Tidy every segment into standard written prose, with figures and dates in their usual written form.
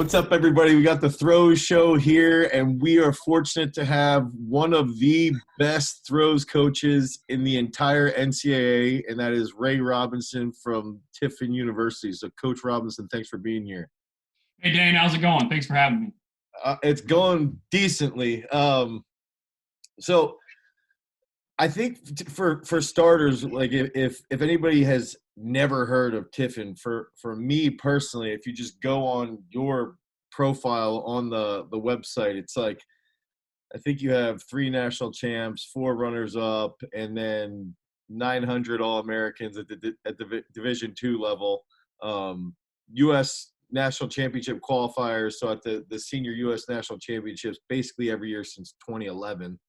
What's up, everybody? We got the throws show here, and we are fortunate to have one of the best throws coaches in the entire NCAA, and that is Ray Robinson from Tiffin University. So, Coach Robinson, thanks for being here. Hey, Dane, how's it going? Thanks for having me. It's going decently. So, I think for starters, like if anybody has never heard of Tiffin, for me personally, if you just go on your profile on the website, it's like I think you have 3 national champs, 4 runners up, and then 900 All-Americans at the Division II level. U.S. national championship qualifiers, so at the senior U.S. national championships basically every year since 2011.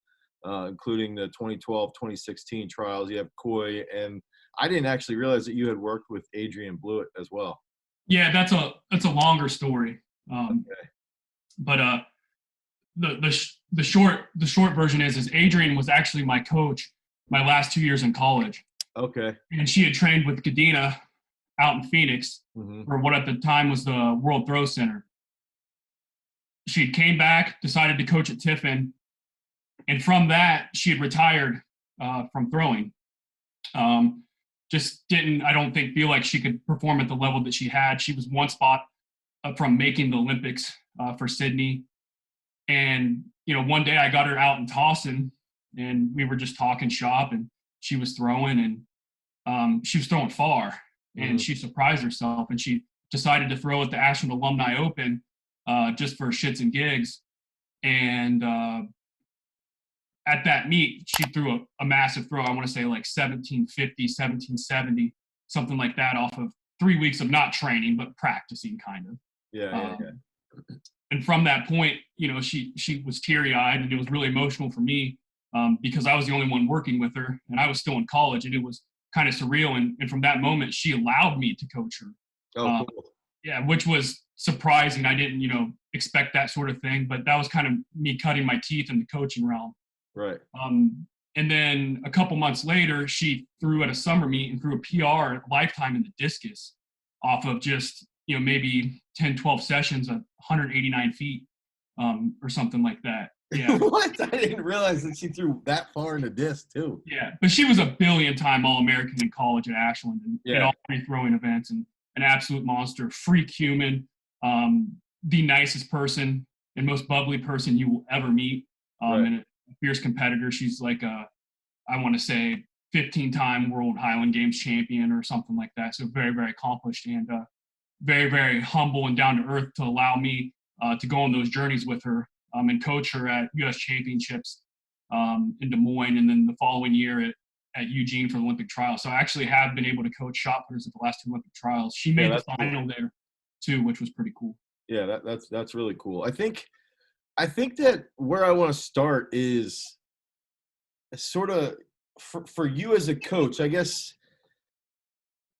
Including the 2012, 2016 trials. You have Coy, and I didn't actually realize that you had worked with Adrian Blewett as well. Yeah, that's a longer story. Okay. But the short version is Adrian was actually my coach my last 2 years in college. Okay. And she had trained with Gadina out in Phoenix for what at the time was the World Throw Center. She came back, decided to coach at Tiffin. And from that, she had retired from throwing. Just didn't, I don't think, feel like she could perform at the level that she had. She was one spot from making the Olympics for Sydney. And, one day I got her out in Towson, and we were just talking shop, and she was throwing, and she was throwing far. And she surprised herself, and she decided to throw at the Ashland Alumni Open just for shits and gigs. And at that meet, she threw a massive throw. I want to say like 1750, 1770, something like that, off of 3 weeks of not training, but practicing kind of. Yeah. And from that point, she was teary-eyed, and it was really emotional for me because I was the only one working with her, and I was still in college, and it was kind of surreal. And from that moment, she allowed me to coach her. Oh, cool. Yeah, which was surprising. I didn't, expect that sort of thing, but that was kind of me cutting my teeth in the coaching realm. Right. And then a couple months later, she threw at a summer meet and threw a PR lifetime in the discus off of just, maybe 10, 12 sessions of 189 feet or something like that. Yeah. What? I didn't realize that she threw that far in the disc, too. Yeah. But she was a billion-time All-American in college at Ashland and at all 3 throwing events, and an absolute monster, freak human, the nicest person and most bubbly person you will ever meet. And a fierce competitor. She's like I want to say 15-time World Highland Games champion or something like that. So very, very accomplished, and very, very humble and down to earth to allow me to go on those journeys with her and coach her at U.S. championships in Des Moines, and then the following year at Eugene for the Olympic trials. So I actually have been able to coach shot putters at the last 2 Olympic trials. She made the final there too, which was pretty cool. Yeah, that's really cool. I think that where I want to start is sort of for you as a coach. I guess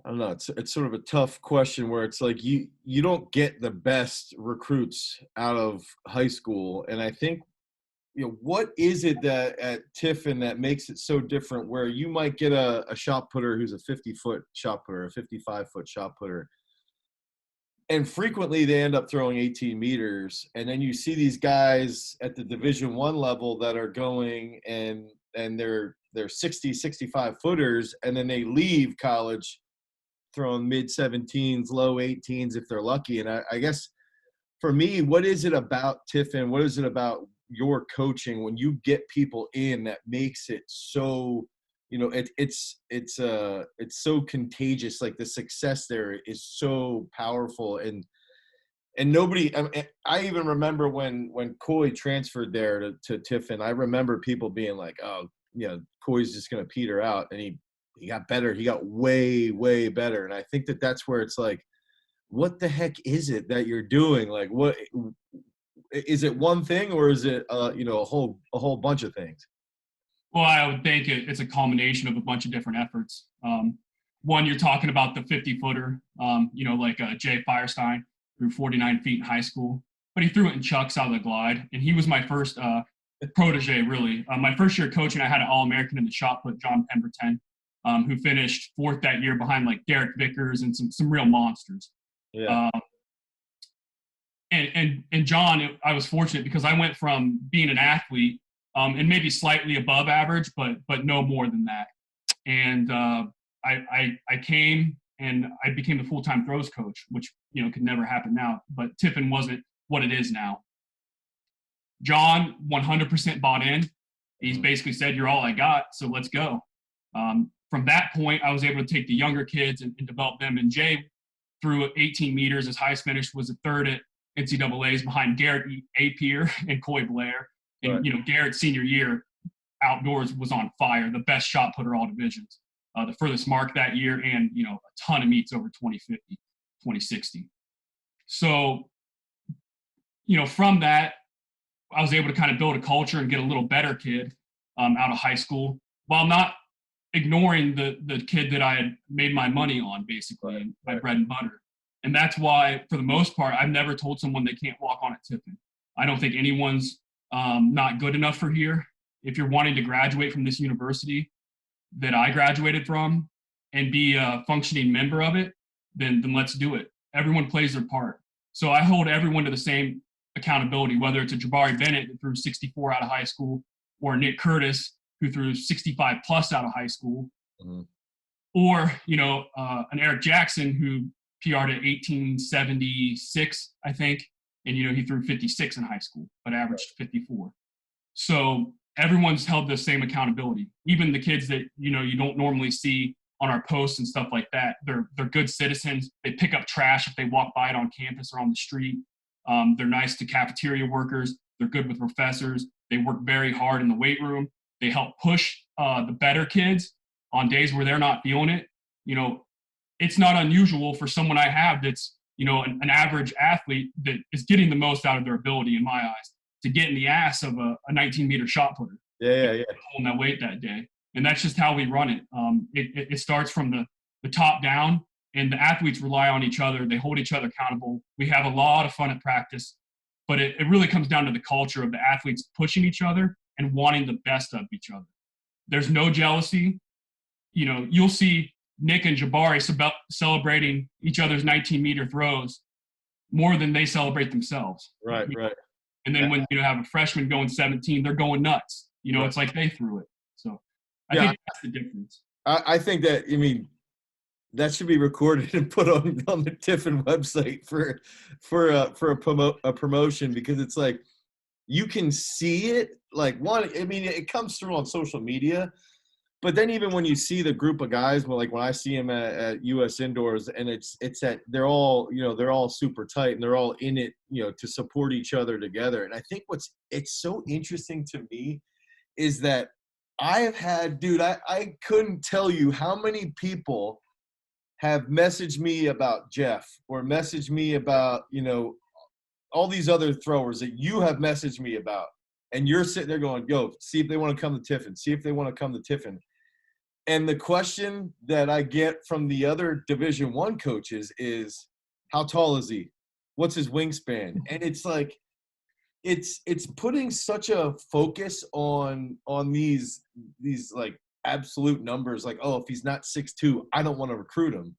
I don't know. It's sort of a tough question where it's like you don't get the best recruits out of high school, and I think what is it that at Tiffin that makes it so different where you might get a shot putter who's a 50-foot shot putter, a 55-foot shot putter, and frequently they end up throwing 18 meters, and then you see these guys at the Division I level that are going and they're 60, 65 footers, and then they leave college throwing mid 17s, low 18s if they're lucky. And I guess for me, what is it about Tiffin? What is it about your coaching when you get people in that makes it so, it's so contagious? Like the success there is so powerful, and nobody. I even remember when Coy transferred there to Tiffin. I remember people being like, "Oh, Coy's just going to peter out," and he got better. He got way, way better. And I think that's where it's like, what the heck is it that you're doing? Like, what is it? One thing, or is it a whole bunch of things? Well, I would think it's a culmination of a bunch of different efforts. One, you're talking about the 50-footer, like Jay Firestein, threw 49 feet in high school, but he threw it in chucks out of the glide. And he was my first protege, really. My first year coaching, I had an All-American in the shot put, John Pemberton, who finished 4th that year behind like Derek Vickers and some real monsters. Yeah. and John, I was fortunate because I went from being an athlete and maybe slightly above average, but no more than that. And I came and I became the full-time throws coach, which could never happen now. But Tiffin wasn't what it is now. John 100% bought in. He's basically said, "You're all I got, so let's go." From that point, I was able to take the younger kids and develop them. And Jay threw 18 meters. His highest finish was a third at NCAA's behind Garrett Apier and Coy Blair. And Garrett's senior year outdoors was on fire, the best shot putter all divisions, the furthest mark that year, and a ton of meets over 2050, 2060. So from that, I was able to kind of build a culture and get a little better kid out of high school, while not ignoring the kid that I had made my money on, basically, and my bread and butter. And that's why, for the most part, I've never told someone they can't walk on at Tiffin. I don't think anyone's not good enough for here. If you're wanting to graduate from this university that I graduated from and be a functioning member of it, then let's do it. Everyone plays their part. So I hold everyone to the same accountability, whether it's a Jabari Bennett who threw 64 out of high school, or Nick Curtis who threw 65 plus out of high school, or an Eric Jackson who PR'd at 1876, I think, and he threw 56 in high school but averaged 54. So everyone's held the same accountability. Even the kids that you don't normally see on our posts and stuff like that, they're good citizens. They pick up trash if they walk by it on campus or on the street. They're nice to cafeteria workers. They're good with professors. They work very hard in the weight room. They help push the better kids on days where they're not feeling it. It's not unusual for someone I have that's an average athlete that is getting the most out of their ability, in my eyes, to get in the ass of a 19-meter shot putter. Yeah. Holding that weight that day. And that's just how we run it. It starts from the top down, and the athletes rely on each other. They hold each other accountable. We have a lot of fun at practice, but it really comes down to the culture of the athletes pushing each other and wanting the best of each other. There's no jealousy. You'll see Nick and Jabari celebrating each other's 19-meter throws more than they celebrate themselves. Right. And then when you have a freshman going 17, they're going nuts. It's like they threw it. So I think that's the difference. I think that, that should be recorded and put on the Tiffin website for a promotion, because it's like you can see it. Like, it comes through on social media, but then even when you see the group of guys, like when I see them at US Indoors, and it's that they're all super tight and they're all in it, to support each other together. And I think it's so interesting to me is that I have had, dude, I couldn't tell you how many people have messaged me about Jeff, or messaged me about, all these other throwers that you have messaged me about. And you're sitting there going, "Yo, see if they want to come to Tiffin. See if they want to come to Tiffin." And the question that I get from the other Division I coaches is, how tall is he? What's his wingspan? And it's like, it's putting such a focus on these like absolute numbers, like, oh, if he's not 6'2", I don't want to recruit him.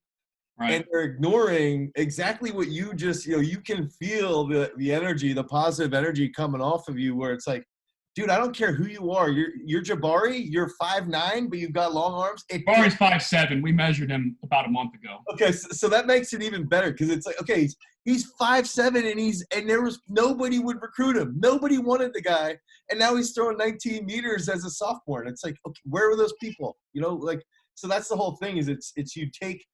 Right. And they're ignoring exactly what you just, you can feel the energy, the positive energy coming off of you, where it's like, dude, I don't care who you are. You're Jabari. You're 5'9", but you've got long arms. Jabari's 5'7". We measured him about a month ago. Okay, so that makes it even better, because it's like, okay, he's 5'7", and there was nobody would recruit him. Nobody wanted the guy, and now he's throwing 19 meters as a sophomore. And it's like, okay, where were those people? So that's the whole thing. Is it's you take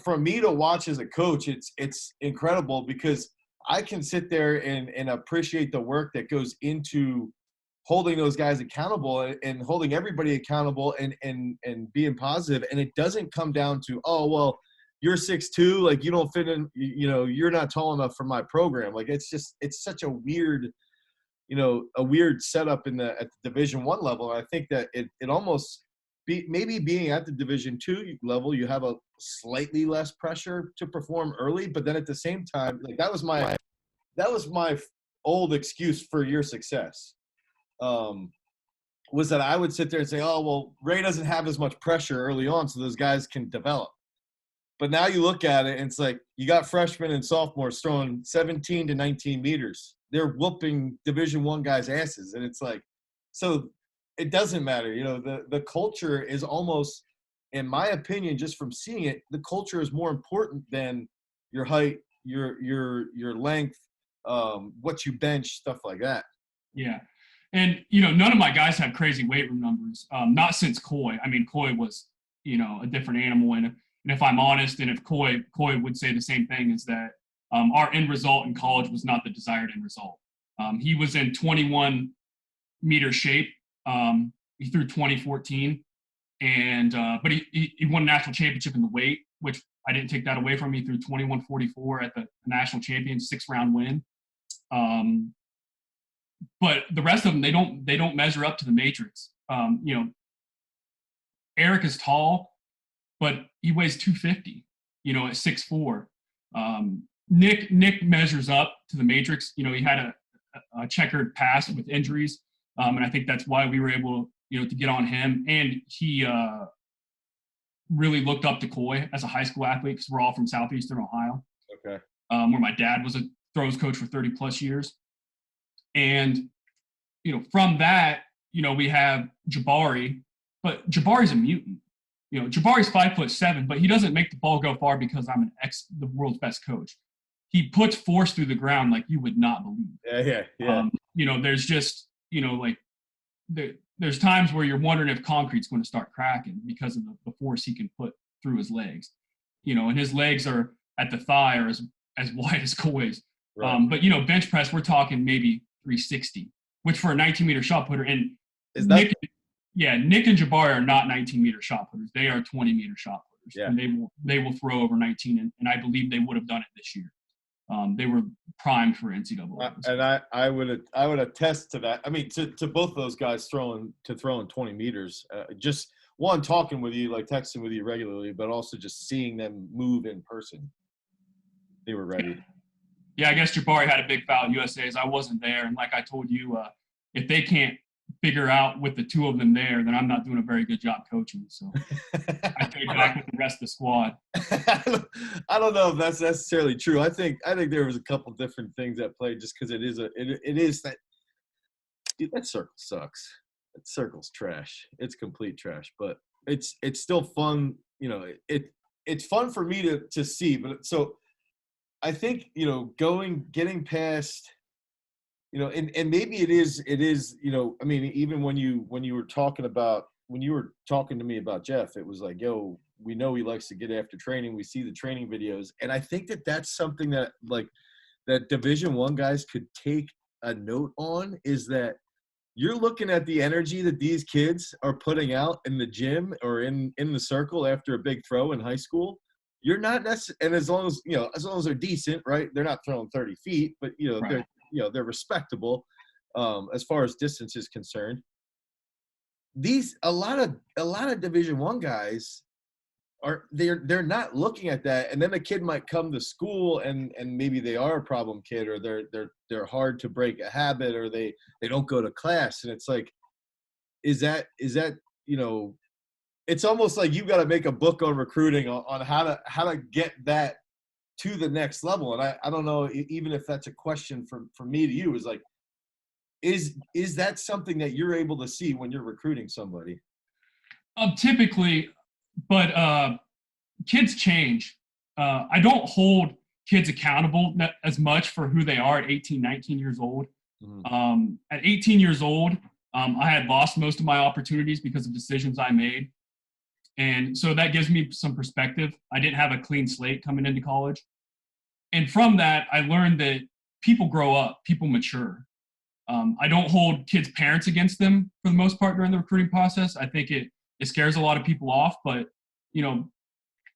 for me to watch as a coach. It's incredible, because I can sit there and appreciate the work that goes into holding those guys accountable and holding everybody accountable and being positive. And it doesn't come down to, oh, well, you're 6'2", like you don't fit in, you're not tall enough for my program. Like, it's such a weird, a weird setup at the Division I level. And I think that it almost maybe being at the Division II level, you have a slightly less pressure to perform early, but then at the same time, like that was my old excuse for your success. Was that I would sit there and say, oh, well, Ray doesn't have as much pressure early on, so those guys can develop. But now you look at it, and it's like you got freshmen and sophomores throwing 17 to 19 meters. They're whooping Division I guys' asses, and it's like, so it doesn't matter. The culture is almost, in my opinion, just from seeing it, the culture is more important than your height, your length, what you bench, stuff like that. Yeah. And, none of my guys have crazy weight room numbers. Not since Coy. I mean, Coy was, a different animal. And if I'm honest, and if Coy would say the same thing, is that our end result in college was not the desired end result. He was in 21 meter shape. He threw 2014, and but he won a national championship in the weight, which I didn't take that away from him. He threw 21.44 at the national champion 6-round win. But the rest of them, they don't measure up to the matrix. Eric is tall, but he weighs 250. At 6'4". Nick measures up to the matrix. He had a checkered past with injuries, and I think that's why we were able, to get on him. And he really looked up to Coy as a high school athlete, because we're all from Southeastern Ohio. Okay. Where my dad was a throws coach for 30 plus years. And, from that, we have Jabari, but Jabari's a mutant. Jabari's 5'7", but he doesn't make the ball go far because I'm the world's best coach. He puts force through the ground like you would not believe. Yeah. There's just, there's times where you're wondering if concrete's going to start cracking because of the force he can put through his legs. And his legs are at the thigh are as wide as Coy's. Right. But, bench press, we're talking maybe 360, which for a 19-meter shot putter. And Nick and Jabari are not 19-meter shot putters. They are 20-meter shot putters. Yeah. And they will throw over 19, and I believe they would have done it this year. They were primed for NCAA. And I would attest to that. I mean, to both of those guys throwing 20 meters. Just one, talking with you, like texting with you regularly, but also just seeing them move in person. They were ready. Yeah, I guess Jabari had a big foul at USA's. I wasn't there, and like I told you, if they can't figure out with the two of them there, then I'm not doing a very good job coaching. So I stayed back with the rest of the squad. I don't know if that's necessarily true. I think there was a couple different things at play, just because it is that, dude, that circle sucks. That circle's trash. It's complete trash, but it's still fun. It's fun for me to see. But so I think, getting past, and maybe it is, I mean, even when you were talking to me about Jeff, it was like, yo, we know he likes to get after training. We see the training videos. And I think that's something that, like, that Division I guys could take a note on, is that you're looking at the energy that these kids are putting out in the gym or in the circle after a big throw in high school. You're not necessarily, and as long as they're decent, right? They're not throwing 30 feet, but Right. they're respectable as far as distance is concerned. A lot of Division I guys they're not looking at that, and then a kid might come to school and maybe they are a problem kid, or they're hard to break a habit, or they don't go to class, and it's like, is that it's almost like you've got to make a book on recruiting on how to get that to the next level. And I don't know, even if that's a question from me to you, is like, is that something that you're able to see when you're recruiting somebody? Typically, but kids change. I don't hold kids accountable as much for who they are at 18, 19 years old. Mm-hmm. At 18 years old, I had lost most of my opportunities because of decisions I made. And so that gives me some perspective. I didn't have a clean slate coming into college. And from that, I learned that people grow up, people mature. I don't hold kids' parents against them for the most part during the recruiting process. I think it scares a lot of people off, but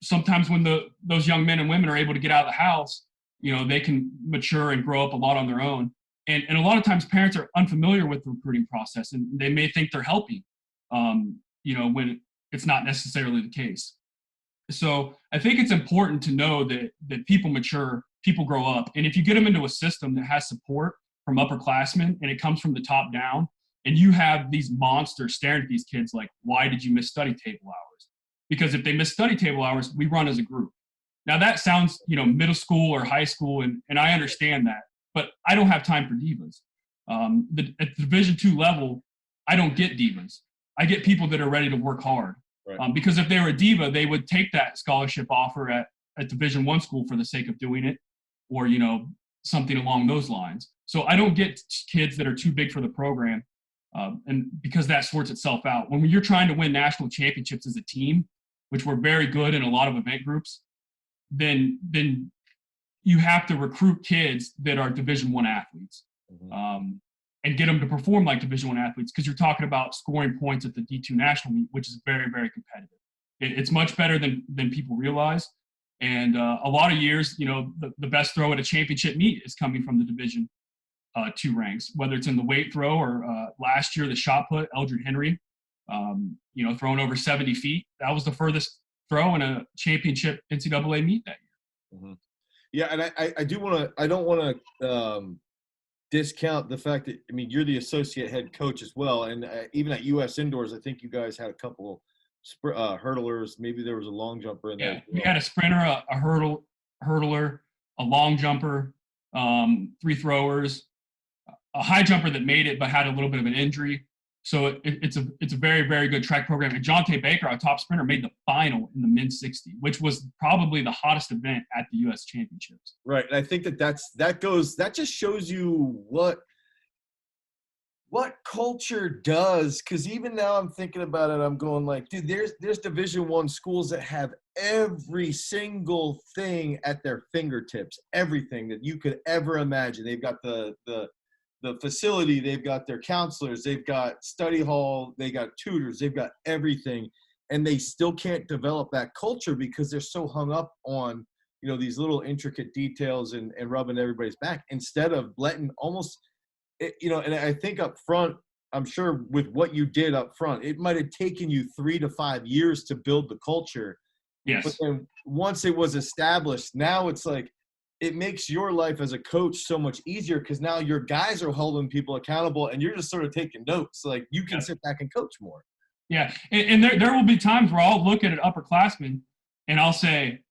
sometimes when those young men and women are able to get out of the house, they can mature and grow up a lot on their own. And a lot of times parents are unfamiliar with the recruiting process, and they may think they're helping, when it's not necessarily the case. So I think it's important to know that people mature, people grow up. And if you get them into a system that has support from upperclassmen, and it comes from the top down, and you have these monsters staring at these kids like, why did you miss study table hours? Because if they miss study table hours, we run as a group. Now that sounds, middle school or high school, and I understand that, but I don't have time for divas. At the Division II level, I don't get divas. I get people that are ready to work hard. Right. Because if they were a diva, they would take that scholarship offer at Division I school for the sake of doing it, or something along those lines. So I don't get kids that are too big for the program, and because that sorts itself out. When you're trying to win national championships as a team, which we're very good in a lot of event groups, then you have to recruit kids that are Division I athletes, and get them to perform like Division I athletes, because you're talking about scoring points at the D2 national meet, which is very, very competitive. It's much better than people realize. And a lot of years, the best throw at a championship meet is coming from the Division II ranks, whether it's in the weight throw or last year the shot put, Eldred Henry, throwing over 70 feet. That was the furthest throw in a championship NCAA meet that year. Mm-hmm. Yeah, and I don't want to discount the fact that, you're the associate head coach as well, and even at U.S. Indoors, I think you guys had a couple hurdlers. Maybe there was a long jumper in there. Yeah, we had a sprinter, a hurdler, a long jumper, 3 throwers, a high jumper that made it but had a little bit of an injury. So it's a very, very good track program. And Jonte Baker, our top sprinter, made the final in the men's 60, which was probably the hottest event at the U.S. Championships. Right, and I think that just shows you what culture does. Because even now I'm thinking about it, I'm going like, dude, there's Division I schools that have every single thing at their fingertips, everything that you could ever imagine. They've got the facility, they've got their counselors, they've got study hall, they got tutors, they've got everything, and they still can't develop that culture because they're so hung up on these little intricate details and rubbing everybody's back, instead of letting almost and I think up front, I'm sure with what you did up front, it might have taken you 3 to 5 years to build the culture. Yes. But then once it was established, now it's like, it makes your life as a coach so much easier, because now your guys are holding people accountable and you're just sort of taking notes. Like, you can sit back and coach more. Yeah. And there will be times where I'll look at an upperclassman and I'll say,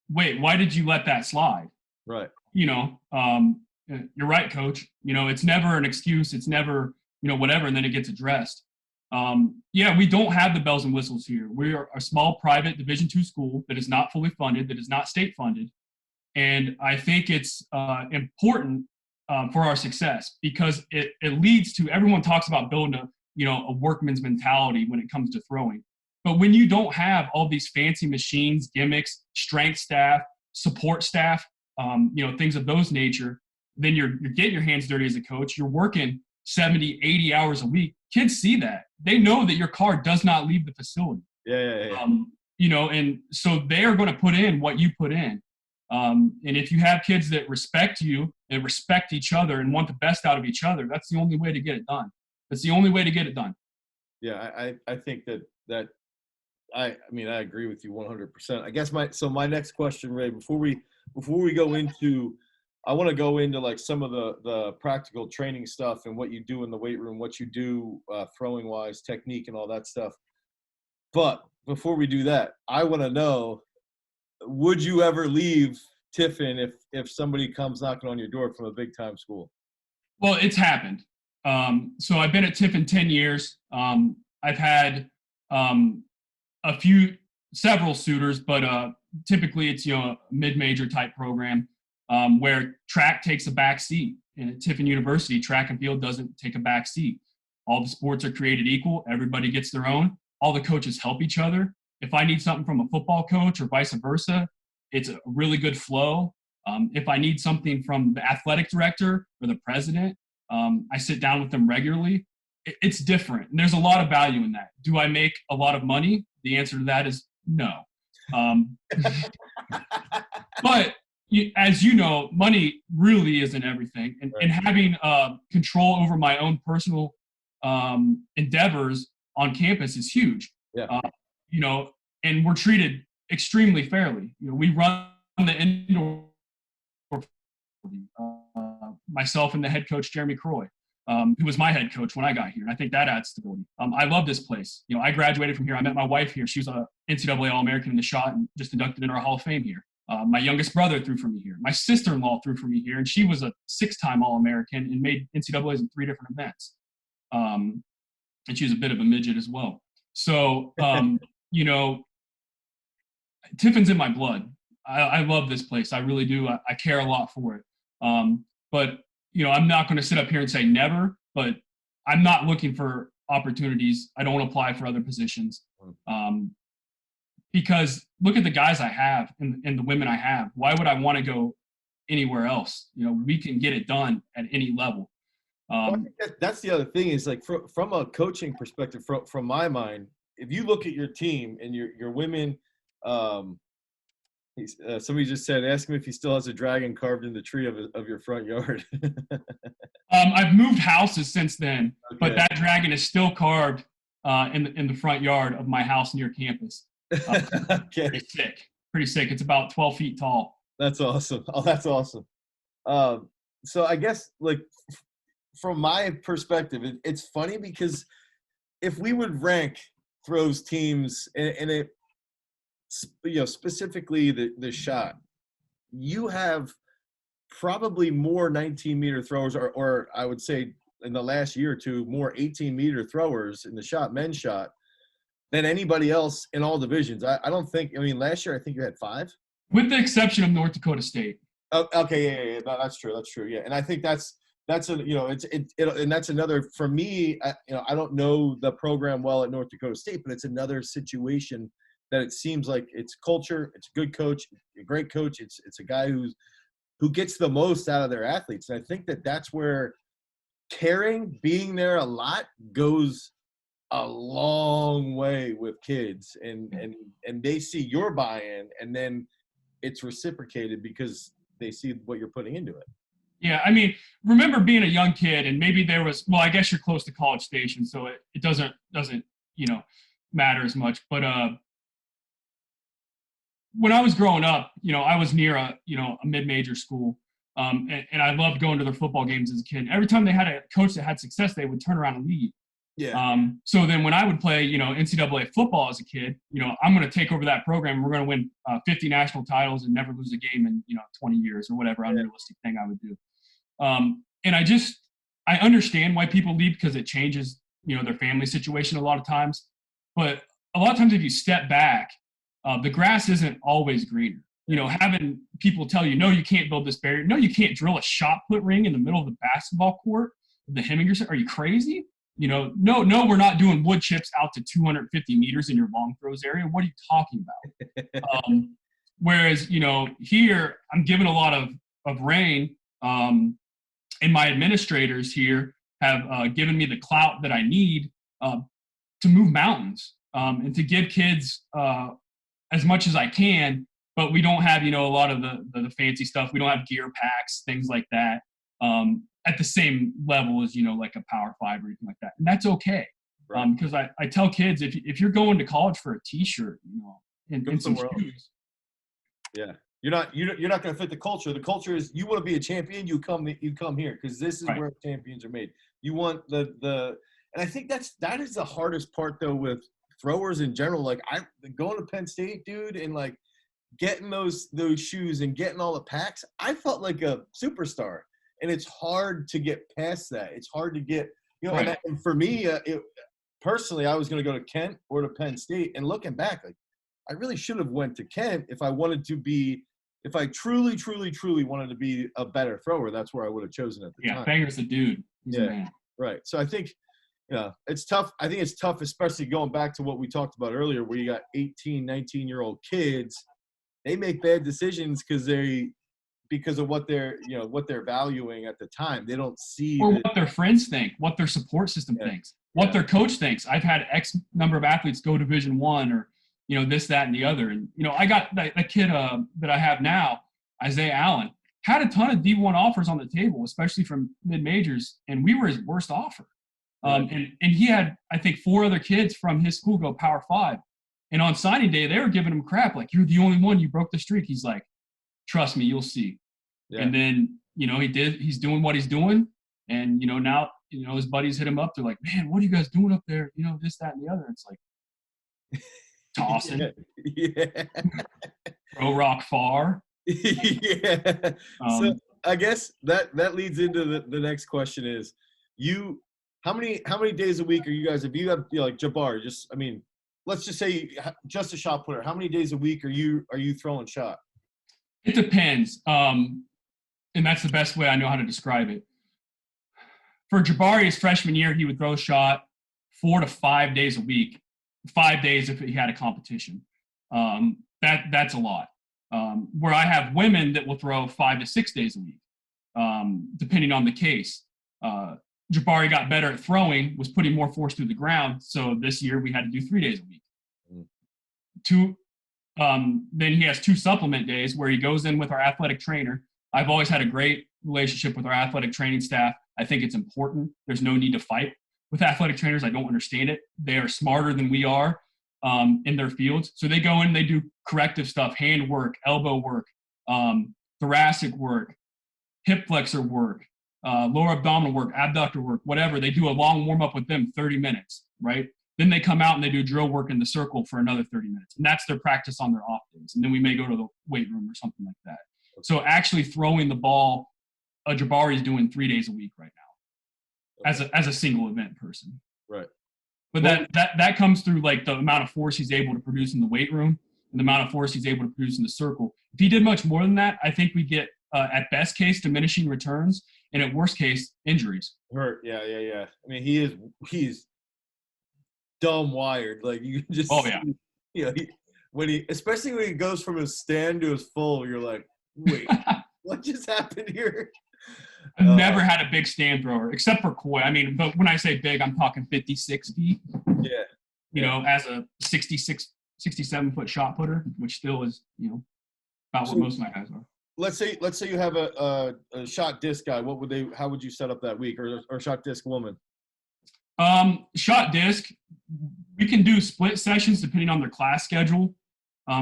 wait, why did you let that slide? Right. You're right, coach. It's never an excuse. It's never, whatever. And then it gets addressed. We don't have the bells and whistles here. We are a small private Division II school that is not fully funded, that is not state funded. And I think it's important for our success, because it leads to, everyone talks about building a workman's mentality when it comes to throwing. But when you don't have all these fancy machines, gimmicks, strength staff, support staff, things of those nature, then you're getting your hands dirty as a coach. You're working 70, 80 hours a week. Kids see that. They know that your car does not leave the facility. Yeah. And so they are going to put in what you put in. And if you have kids that respect you and respect each other and want the best out of each other, that's the only way to get it done. That's the only way to get it done. Yeah, I think that I agree with you 100%. I guess my next question, Ray, before we go into, I want to go into like some of the practical training stuff and what you do in the weight room, what you do throwing wise, technique and all that stuff. But before we do that, I want to know, would you ever leave Tiffin if somebody comes knocking on your door from a big time school? Well, it's happened. So I've been at Tiffin 10 years. I've had several suitors, but typically it's a mid-major type program where track takes a back seat. And at Tiffin University, track and field doesn't take a back seat. All the sports are created equal. Everybody gets their own. All the coaches help each other. If I need something from a football coach or vice versa, it's a really good flow. If I need something from the athletic director or the president, I sit down with them regularly. It's different. And there's a lot of value in that. Do I make a lot of money? The answer to that is no. But as you know, money really isn't everything. And having control over my own personal endeavors on campus is huge. Yeah. And we're treated extremely fairly. We run the indoor, myself and the head coach, Jeremy Croy. who was my head coach when I got here. And I think that adds stability. I love this place. I graduated from here. I met my wife here. She was a NCAA All-American in the shot and just inducted into our Hall of Fame here. My youngest brother threw for me here. My sister-in-law threw for me here, and she was a 6-time All-American and made NCAAs in 3 different events. And she was a bit of a midget as well. So, Tiffin's in my blood. I love this place. I really do. I care a lot for it. But I'm not going to sit up here and say never, but I'm not looking for opportunities. I don't apply for other positions. Because look at the guys I have and the women I have. Why would I want to go anywhere else? We can get it done at any level. I think that's the other thing is like from a coaching perspective, from my mind, if you look at your team and your women, somebody just said, ask him if he still has a dragon carved in the tree of your front yard. I've moved houses since then, okay. But that dragon is still carved in the front yard of my house near campus. Okay. Pretty sick. It's about 12 feet tall. That's awesome. Oh, that's awesome. So I guess like from my perspective, it's funny because if we would rank throws teams and it, specifically the shot, you have probably more 19-meter throwers, or I would say in the last year or two, more 18-meter throwers in the shot, men's shot, than anybody else in all divisions. I don't think. I mean, last year I think you had 5, with the exception of North Dakota State. Oh, okay, yeah. No, that's true. Yeah, and I think that's and that's another for me. I don't know the program well at North Dakota State, but it's another situation that it seems like it's culture. It's a good coach, a great coach. It's a guy who gets the most out of their athletes, and I think that's where caring, being there a lot, goes a long way with kids, and they see your buy-in, and then it's reciprocated because they see what you're putting into it. Yeah, I mean, remember being a young kid, and maybe there was, well, I guess you're close to College Station, so it doesn't matter as much. But when I was growing up, I was near a mid-major school, and I loved going to their football games as a kid. Every time they had a coach that had success, they would turn around and leave. Yeah. So then when I would play, NCAA football as a kid, I'm going to take over that program. We're going to win 50 national titles and never lose a game in, 20 years or whatever unrealistic thing I would do. And I understand why people leave because it changes, their family situation a lot of times. But a lot of times if you step back, the grass isn't always greener. Having people tell you, no, you can't build this barrier. No, you can't drill a shot put ring in the middle of the basketball court. The Heminger, are you crazy? No, we're not doing wood chips out to 250 meters in your long throws area. What are you talking about? Whereas, here I'm given a lot of reign, and my administrators here have given me the clout that I need to move mountains and to give kids as much as I can. But we don't have, a lot of the fancy stuff. We don't have gear packs, things like that. At the same level as, like a Power 5 or anything like that. And that's okay. Right. Because I tell kids, if you're going to college for a T-shirt, and some shoes. Yeah. You're not going to fit the culture. The culture is you want to be a champion, you come here because this is where champions are made. You want and I think that is the hardest part though with throwers in general. Like going to Penn State, dude, and like getting those shoes and getting all the packs, I felt like a superstar. And it's hard to get past that. It's hard to get, right. And for me, personally, I was going to go to Kent or to Penn State. And looking back, like I really should have went to Kent if I truly, truly, truly wanted to be a better thrower. That's where I would have chosen at the time. Yeah, Banger's the dude. He's yeah, a man. Right. So I think, it's tough. I think it's tough, especially going back to what we talked about earlier, where you got 18, 19-year-old kids. They make bad decisions because of what they're valuing at the time. They don't see what their friends think, what their support system thinks, what their coach thinks. I've had X number of athletes go Division I or, this, that, and the other. And, I got that kid that I have now, Isaiah Allen, had a ton of D1 offers on the table, especially from mid-majors, and we were his worst offer. And he had, I think, 4 other kids from his school go Power 5. And on signing day, they were giving him crap, like, you're the only one, you broke the streak. He's like, trust me, you'll see. Yeah. And then, he did. He's doing what he's doing. And, now his buddies hit him up. They're like, man, what are you guys doing up there? This, that, and the other. It's like tossing, yeah. throw rock far. Yeah. So I guess that leads into the next question is how many days a week are you guys, if you have like Jabbar, let's just say just a shot putter, how many days a week are you throwing shot? It depends. And that's the best way I know how to describe it. For Jabari, his freshman year, he would throw a shot 4 to 5 days a week, 5 days if he had a competition. That's a lot. Where I have women that will throw 5 to 6 days a week, depending on the case. Jabari got better at throwing, was putting more force through the ground. So this year we had to do 3 days a week. Then he has 2 supplement days where he goes in with our athletic trainer. I've always had a great relationship with our athletic training staff. I think it's important. There's no need to fight with athletic trainers. I don't understand it. They are smarter than we are in their fields. So they go in, they do corrective stuff, hand work, elbow work, thoracic work, hip flexor work, lower abdominal work, abductor work, whatever. They do a long warm-up with them, 30 minutes, right? Then they come out and they do drill work in the circle for another 30 minutes. And that's their practice on their off days. And then we may go to the weight room or something like that. So actually throwing the ball, Jabari is doing 3 days a week right now as a single event person. Right. But that comes through like the amount of force he's able to produce in the weight room and the amount of force he's able to produce in the circle. If he did much more than that, I think we get at best case diminishing returns and at worst case injuries. Hurt. Yeah. I mean, he's dumb wired. Like you can just especially when he goes from his stand to his full, you're like, wait, what just happened here? I've never had a big stand thrower except for Coy. I mean, but when I say big, I'm talking 50, 60. Yeah. As a 66, 67-foot shot putter, which still is, about what most of my guys are. Let's say you have a shot disc guy. How would you set up that week, or shot disc woman? Shot disc, we can do split sessions depending on their class schedule.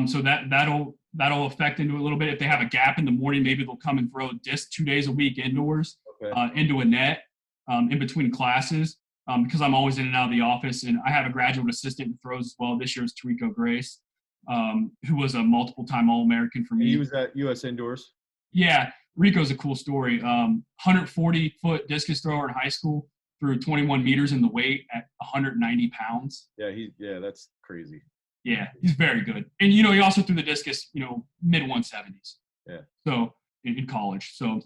So that'll affect into a little bit. If they have a gap in the morning, maybe they'll come and throw a disc 2 days a week indoors, into a net, in between classes, because I'm always in and out of the office. And I have a graduate assistant who throws as well. This year is Tarico Grace, who was a multiple-time All-American for me. He was at U.S. Indoors? Yeah. Rico's a cool story. 140-foot discus thrower in high school, threw 21 meters in the weight at 190 pounds. Yeah, that's crazy. Yeah, he's very good. And, he also threw the discus, mid-170s. Yeah. So in college. So,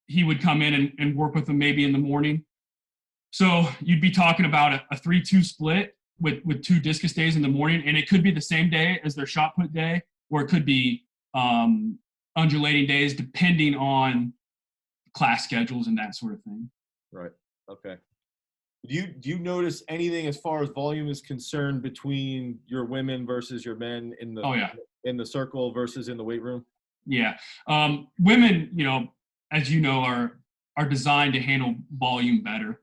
he would come in and work with them maybe in the morning. So you'd be talking about a 3-2 split with 2 discus days in the morning. And it could be the same day as their shot put day, or it could be undulating days depending on class schedules and that sort of thing. Right. Okay. Do you notice anything as far as volume is concerned between your women versus your men in the circle versus in the weight room? Yeah. Women, as you know, are designed to handle volume better.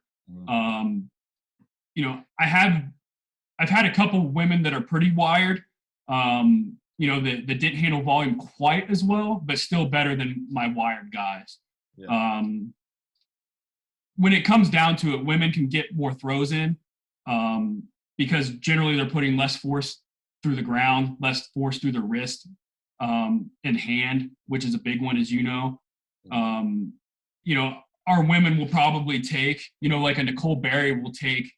I've had a couple of women that are pretty wired, that didn't handle volume quite as well, but still better than my wired guys. Yeah. When it comes down to it, women can get more throws in because generally they're putting less force through the ground, less force through the wrist and hand, which is a big one, as you know. Our women will probably take, like a Nicole Berry will take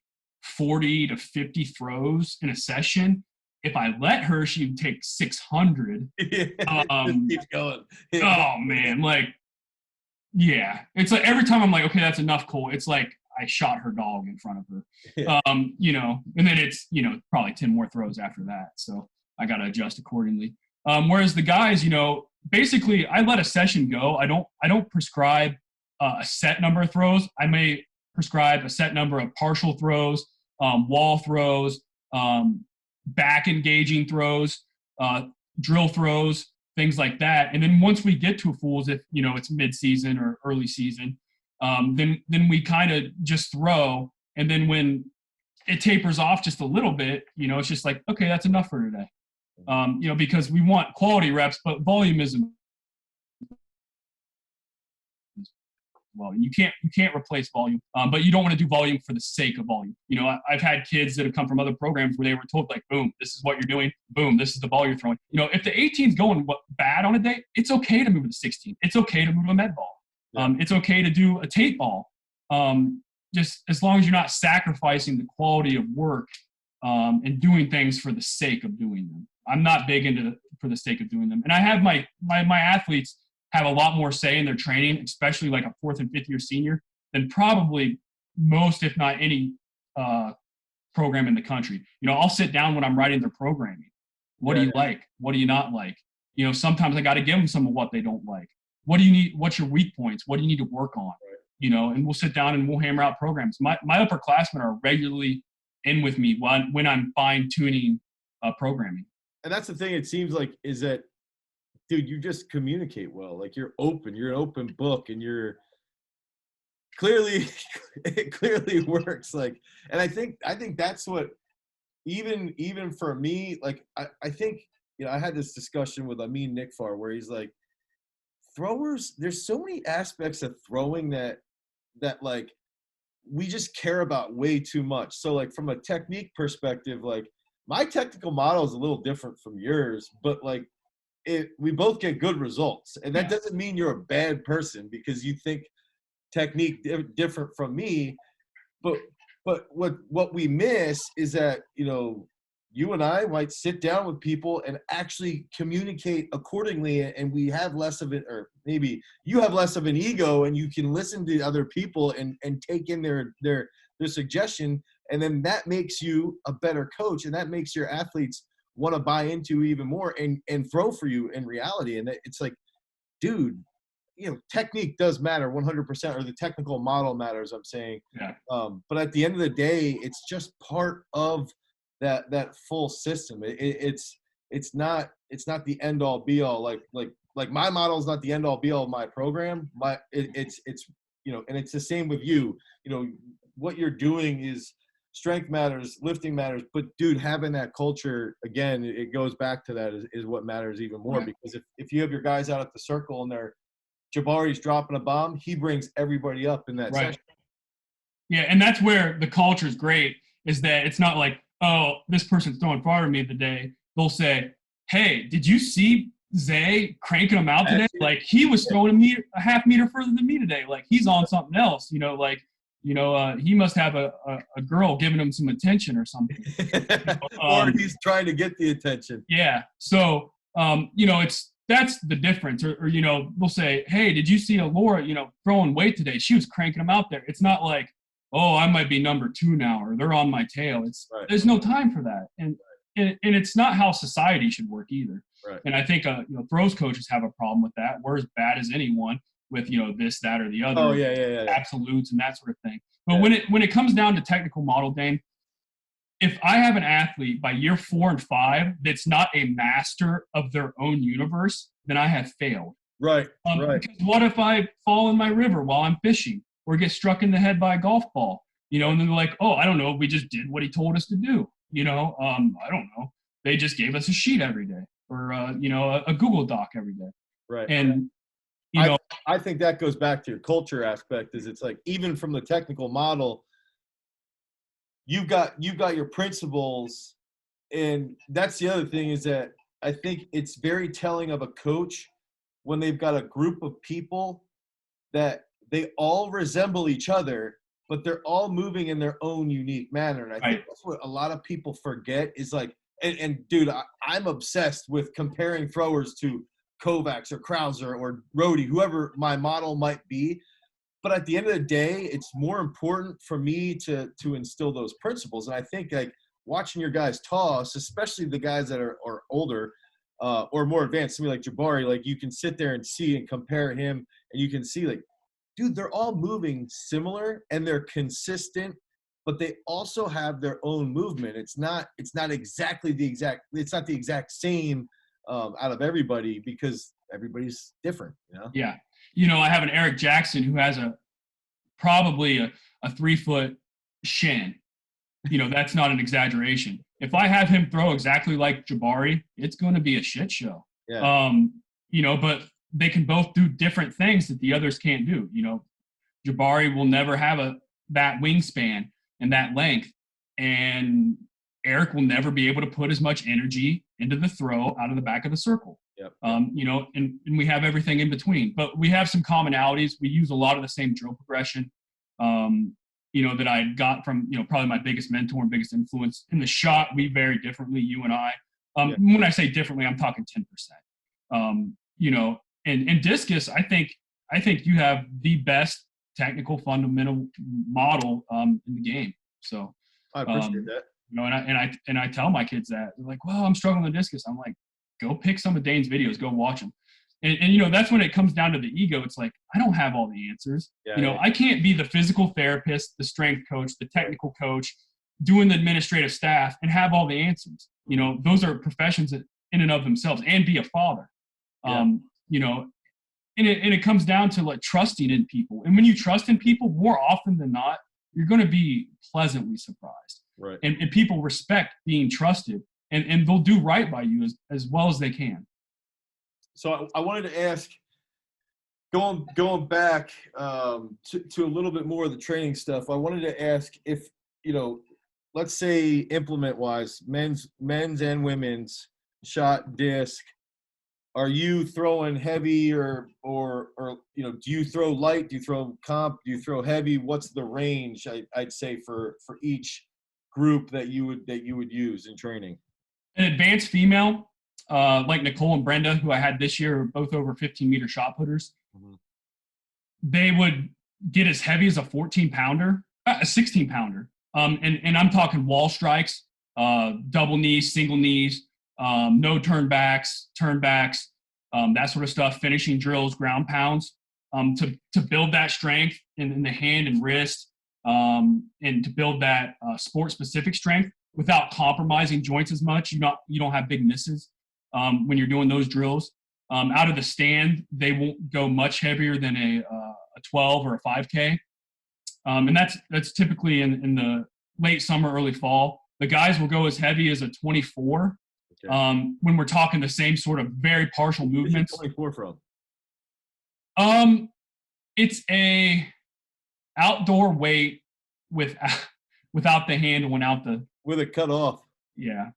40 to 50 throws in a session. If I let her, she would take 600. Just keeps going. Oh, man. Yeah, it's like every time I'm like, okay, that's enough, Cole. It's like I shot her dog in front of her, and then it's, probably 10 more throws after that. So I got to adjust accordingly. Whereas the guys, basically I let a session go. I don't prescribe a set number of throws. I may prescribe a set number of partial throws, wall throws, back engaging throws, drill throws, things like that. And then once we get to fools, if it's mid-season or early season, then we kind of just throw. And then when it tapers off just a little bit, it's just like, okay, that's enough for today. Because we want quality reps, but volume isn't. volume. You can't replace volume, but you don't want to do volume for the sake of volume. You know, I've had kids that have come from other programs where they were told, like, boom, this is what you're doing. Boom, this is the ball you're throwing. You know, if the 18's going bad on a day, it's okay to move to the 16. It's okay to move a med ball. It's okay to do a tape ball. Just as long as you're not sacrificing the quality of work and doing things for the sake of doing them. I'm not big into for the sake of doing them. And I have my athletes have a lot more say in their training, especially like a 4th and 5th year senior, than probably most, if not any, program in the country. You know, I'll sit down when I'm writing their programming. What do you like? What do you not like? You know, sometimes I got to give them some of what they don't like. What do you need? What's your weak points? What do you need to work on? You know, and we'll sit down and we'll hammer out programs. My upperclassmen are regularly in with me when I'm fine tuning programming. And that's the thing, it seems like, is that, dude, you just communicate well. Like, you're open. You're an open book, and you're clearly it clearly works. Like, and I think that's what even for me, like, I think, you know, I had this discussion with Amin Nikfar where he's like, throwers, there's so many aspects of throwing that like we just care about way too much. So like from a technique perspective, like my technical model is a little different from yours, but like we both get good results. And that doesn't mean you're a bad person because you think technique different from me. But what we miss is that, you know, you and I might sit down with people and actually communicate accordingly, and we have less of it, or maybe you have less of an ego and you can listen to other people and take in their suggestion. And then that makes you a better coach, and that makes your athletes want to buy into even more and throw for you in reality. And it's like, dude, you know, technique does matter 100%, or the technical model matters, I'm saying. Yeah. But at the end of the day, it's just part of that full system. It's not the end all be all. Like my model is not the end all be all of my program. It's you know, and it's the same with you. You know, what you're doing is strength matters, lifting matters, but dude, having that culture, again, it goes back to that is what matters even more. Right. Because if you have your guys out at the circle and Jabari's dropping a bomb, he brings everybody up in that session. Yeah, and that's where the culture is great, is that it's not like, oh, this person's throwing farther than me today. They'll say, hey, did you see Zay cranking him out today? Like, he was throwing a half meter further than me today. Like, he's on something else, you know, like, you know, he must have a girl giving him some attention or something. Or he's trying to get the attention. Yeah. So, you know, that's the difference. Or, you know, they'll say, hey, did you see Laura, you know, throwing weight today? She was cranking him out there. It's not like, oh, I might be number 2 now, or they're on my tail. There's no time for that. And it's not how society should work either. Right. And I think, you know, throws coaches have a problem with that. We're as bad as anyone with, you know, this, that, or the other. Oh, yeah. Absolutes and that sort of thing. But when it comes down to technical model, Dane, if I have an athlete by year 4 and 5 that's not a master of their own universe, then I have failed. Right. Because what if I fall in my river while I'm fishing, or get struck in the head by a golf ball? You know, and then they're like, oh, I don't know, we just did what he told us to do. You know, I don't know. They just gave us a sheet every day, or you know, a Google Doc every day. Right. And you know, I think that goes back to your culture aspect. Is it's like, even from the technical model, you've got your principles, and that's the other thing, is that I think it's very telling of a coach when they've got a group of people that they all resemble each other, but they're all moving in their own unique manner. And I think that's what a lot of people forget, is like, and dude, I'm obsessed with comparing throwers to Kovacs or Krauser or Rhodey, whoever my model might be. But at the end of the day, it's more important for me to instill those principles. And I think, like, watching your guys toss, especially the guys that are older or more advanced, somebody like Jabari, like, you can sit there and see and compare him, and you can see, like, dude, they're all moving similar and they're consistent, but they also have their own movement. It's not exactly the exact same out of everybody, because everybody's different, you know? Yeah. You know, I have an Eric Jackson who has probably a 3-foot shin. You know, that's not an exaggeration. If I have him throw exactly like Jabari, it's going to be a shit show. Yeah. You know, but they can both do different things that the others can't do. You know, Jabari will never have that wingspan and that length. And Eric will never be able to put as much energy into the throw out of the back of the circle. Yep. And we have everything in between. But we have some commonalities. We use a lot of the same drill progression, that I got from, probably my biggest mentor and biggest influence. In the shot, we vary differently, you and I. When I say differently, I'm talking 10%. And discus, I think you have the best technical fundamental model in the game. So I appreciate that. And I tell my kids that. They're like, well, I'm struggling with discus. I'm like, go pick some of Dane's videos, go watch them. And that's when it comes down to the ego. It's like, I don't have all the answers. I can't be the physical therapist, the strength coach, the technical coach, doing the administrative staff and have all the answers. Those are professions in and of themselves, and be a father. And it comes down to like trusting in people. And when you trust in people, more often than not, you're going to be pleasantly surprised. Right. And people respect being trusted, and they'll do right by you as well as they can. So I wanted to ask, going back to a little bit more of the training stuff, I wanted to ask if, let's say implement-wise, men's and women's shot, disc, are you throwing heavy or do you throw light? Do you throw comp? Do you throw heavy? What's the range, I'd say, for each group that you would use in training? An advanced female, like Nicole and Brenda, who I had this year, are both over 15-meter shot putters. Mm-hmm. They would get as heavy as a 14-pounder, a 16-pounder. And I'm talking wall strikes, double knees, single knees, no turnbacks, that sort of stuff, finishing drills, ground pounds, to build that strength in the hand and wrist, and to build that sport-specific strength without compromising joints as much. You don't have big misses when you're doing those drills. Out of the stand, they won't go much heavier than a 12 or a 5K. And that's typically in the late summer, early fall. The guys will go as heavy as a 24. Okay. When we're talking the same sort of very partial movements. Where's 24 from? It's a outdoor weight without the handle and with it cut off. Yeah.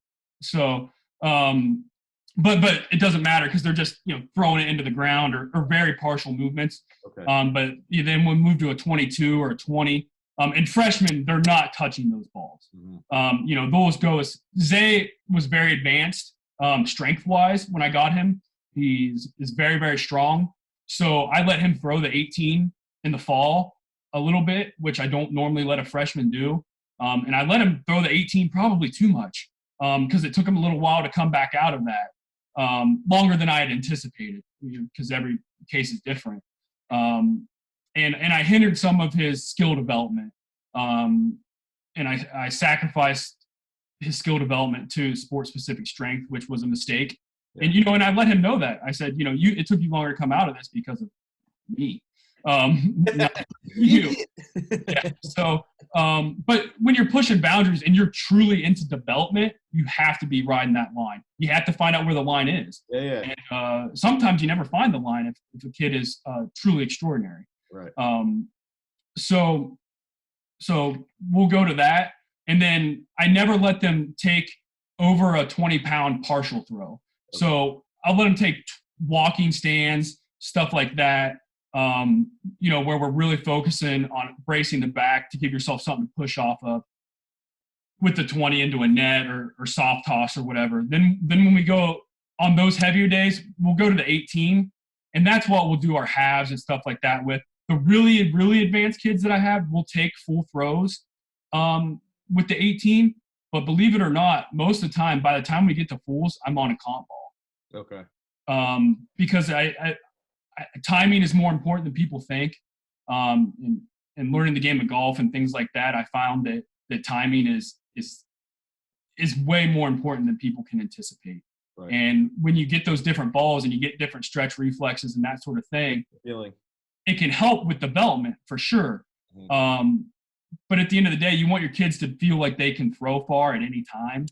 So, but it doesn't matter because they're just throwing it into the ground or very partial movements. Okay. But then we move to a 22 or a 20. And freshmen, they're not touching those balls. Mm-hmm. Those go as Zay was very advanced strength-wise when I got him. Is very, very strong. So I let him throw the 18 in the fall a little bit, which I don't normally let a freshman do. And I let him throw the 18 probably too much because it took him a little while to come back out of that, longer than I had anticipated because every case is different. And I hindered some of his skill development. And I sacrificed his skill development to sport-specific strength, which was a mistake. Yeah. And I let him know that. I said, it took you longer to come out of this because of me. Not you. Yeah. So, but when you're pushing boundaries and you're truly into development, you have to be riding that line. You have to find out where the line is. Yeah. And sometimes you never find the line if a kid is truly extraordinary. Right. So we'll go to that. And then I never let them take over a 20-pound partial throw. Okay. So I'll let them take walking stands, stuff like that, where we're really focusing on bracing the back to give yourself something to push off of with the 20 into a net or soft toss or whatever. Then when we go on those heavier days, we'll go to the 18. And that's what we'll do our halves and stuff like that with. The really, really advanced kids that I have will take full throws with the 18. But believe it or not, most of the time, by the time we get to fulls, I'm on a comp ball. Okay. Because I timing is more important than people think. And learning the game of golf and things like that, I found that timing is way more important than people can anticipate. Right. And when you get those different balls and you get different stretch reflexes and that sort of thing, it can help with development for sure. Mm-hmm. But at the end of the day, you want your kids to feel like they can throw far at any time.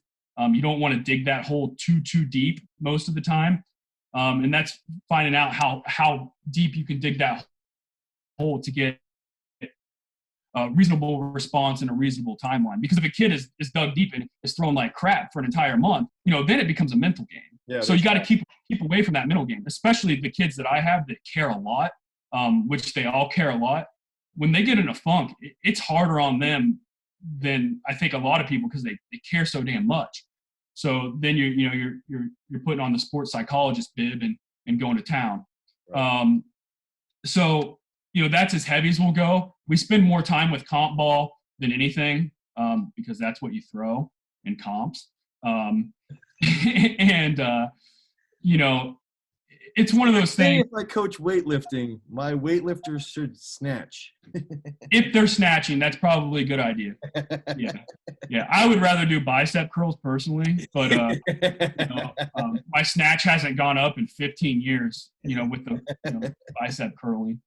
You don't want to dig that hole too deep most of the time. And that's finding out how deep you can dig that hole to get reasonable response and a reasonable timeline. Because if a kid is dug deep and is thrown like crap for an entire month, then it becomes a mental game. Yeah, so you got to keep away from that mental game, especially the kids that I have that care a lot, which they all care a lot. When they get in a funk, it's harder on them than I think a lot of people because they care so damn much. So then you're putting on the sports psychologist bib and going to town. Right. So that's as heavy as we'll go. We spend more time with comp ball than anything because that's what you throw in comps. And it's one of those things. If I coach weightlifting, my weightlifters should snatch. If they're snatching, that's probably a good idea. Yeah. I would rather do bicep curls personally, but my snatch hasn't gone up in 15 years. With the bicep curling.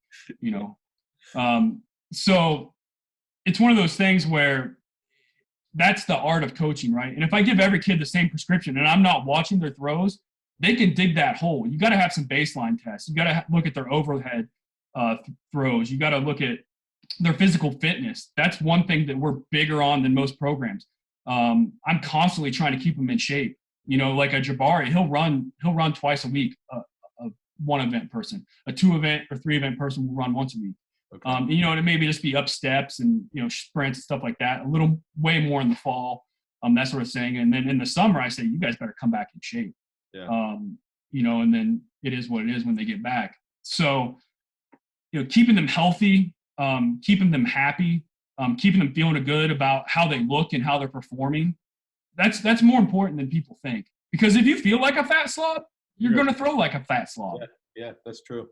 So it's one of those things where that's the art of coaching, right? And if I give every kid the same prescription and I'm not watching their throws, they can dig that hole. You got to have some baseline tests. You got to look at their overhead throws. You got to look at their physical fitness. That's one thing that we're bigger on than most programs. I'm constantly trying to keep them in shape. Like a Jabari, he'll run twice a week. A one event person, a 2 event or 3 event person will run once a week. Okay. And it maybe just be up steps and sprints and stuff like that. A little way more in the fall, that sort of thing. And then in the summer, I say you guys better come back in shape. Yeah. And then it is what it is when they get back. So, keeping them healthy, keeping them happy, keeping them feeling good about how they look and how they're performing. That's more important than people think. Because if you feel like a fat slob, you're going to throw like a fat slob. Yeah, that's true.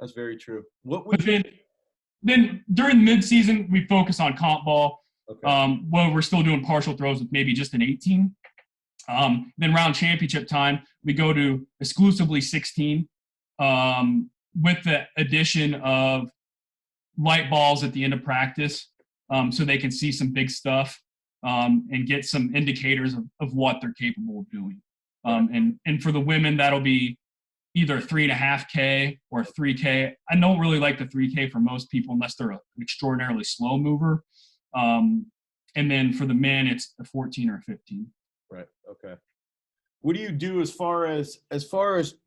That's very true. Then during mid-season, we focus on comp ball. Okay. We're still doing partial throws with maybe just an 18. Then round championship time, we go to exclusively 16 with the addition of light balls at the end of practice so they can see some big stuff and get some indicators of what they're capable of doing. And for the women, that'll be either 3.5K or 3K. I don't really like the 3K for most people unless they're an extraordinarily slow mover. And then for the men, it's a 14 or 15. Right. Okay. What do you do as far as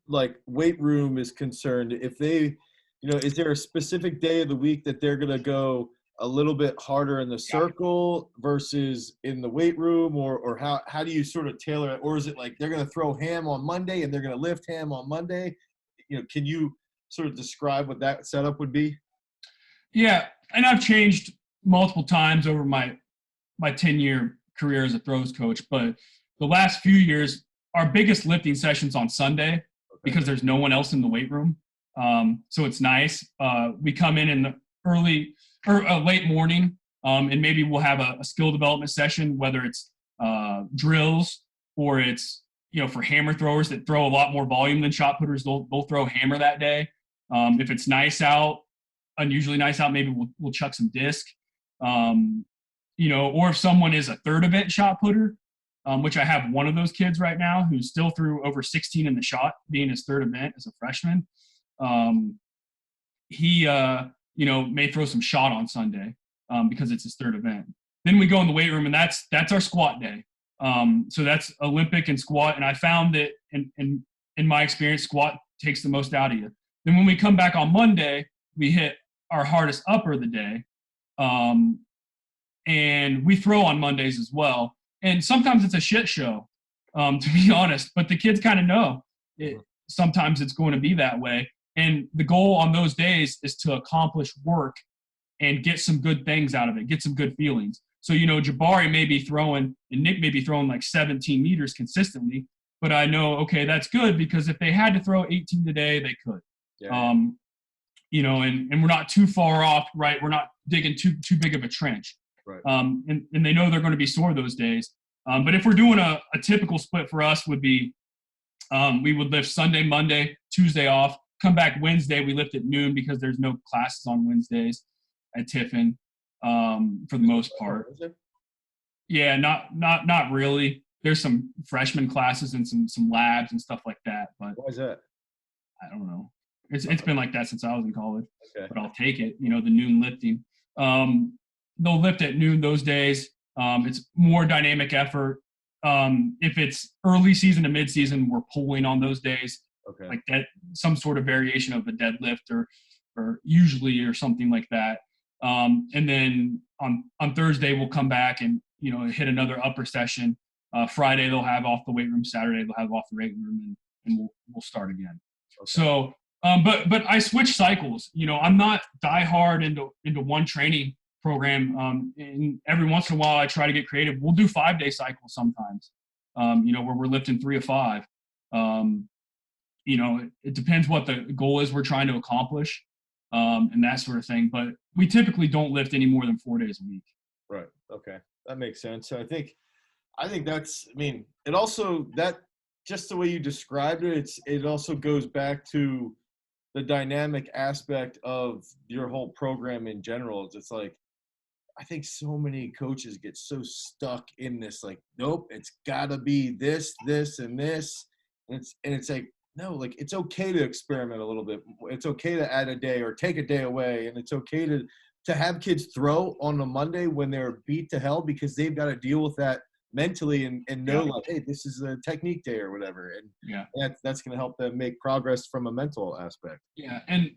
like weight room is concerned? If they, is there a specific day of the week that they're going to go a little bit harder in the circle versus in the weight room, or how do you sort of tailor it? Or is it like they're going to throw ham on Monday and they're going to lift ham on Monday? Can you sort of describe what that setup would be? Yeah. And I've changed multiple times over my 10-year career as a throws coach, but the last few years, our biggest lifting session's on Sunday because there's no one else in the weight room. So it's nice. We come in the early or late morning, and maybe we'll have a skill development session, whether it's drills or it's, for hammer throwers that throw a lot more volume than shot putters, they'll throw hammer that day. If it's nice out, unusually nice out, maybe we'll chuck some disc. Or if someone is a third event shot putter, which I have one of those kids right now who still threw over 16 in the shot, being his third event as a freshman. He, may throw some shot on Sunday because it's his third event. Then we go in the weight room, and that's our squat day. So that's Olympic and squat, and I found that in my experience, squat takes the most out of you. Then when we come back on Monday, we hit our hardest upper of the day, and we throw on Mondays as well. And sometimes it's a shit show, to be honest. But the kids kind of know sometimes it's going to be that way. And the goal on those days is to accomplish work and get some good things out of it, get some good feelings. So, Jabari may be throwing and Nick may be throwing like 17 meters consistently. But I know, okay, that's good because if they had to throw 18 today, they could. Yeah. And we're not too far off, right? We're not digging too big of a trench. Right. And they know they're going to be sore those days. But if we're doing a typical split for us would be we would lift Sunday, Monday, Tuesday off, come back Wednesday. We lift at noon because there's no classes on Wednesdays at Tiffin for the most part. Is it? Yeah, not really. There's some freshman classes and some labs and stuff like that. But why is that? I don't know. It's been like that since I was in college. Okay. But I'll take it. The noon lifting. they'll lift at noon those days. It's more dynamic effort. If it's early season to mid season, we're pulling on those days, like that, some sort of variation of a deadlift or usually or something like that. And then on Thursday we'll come back and hit another upper session. Friday they'll have off the weight room. Saturday they'll have off the weight room, and we'll start again. So, but I switch cycles. I'm not diehard into one training program. And every once in a while I try to get creative. We'll do 5-day cycles sometimes, where we're lifting 3 of 5. It depends what the goal is we're trying to accomplish, and that sort of thing. But we typically don't lift any more than 4 days a week. Right. Okay. That makes sense. So I think that's, it also, that just the way you described it, it also goes back to the dynamic aspect of your whole program in general. It's like, I think so many coaches get so stuck in this, like, nope, it's gotta be this, this, and this. And it's like, no, like, it's okay to experiment a little bit. It's okay to add a day or take a day away. And it's okay to have kids throw on a Monday when they're beat to hell, because they've got to deal with that mentally and know, like, hey, this is a technique day or whatever. And that's going to help them make progress from a mental aspect. Yeah. And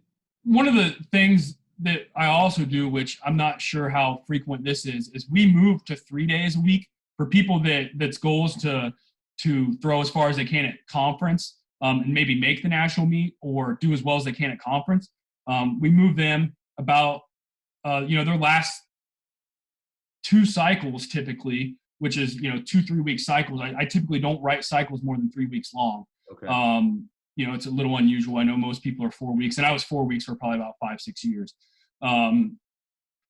one of the things that I also do, which I'm not sure how frequent this is we move to 3 days a week for people that's goals to throw as far as they can at conference, and maybe make the national meet or do as well as they can at conference. We move them about, their last 2 cycles typically, which is, 2-3 week cycles. I typically don't write cycles more than 3 weeks long. Okay. It's a little unusual. I know most people are 4 weeks, and I was 4 weeks for probably about 5-6 years.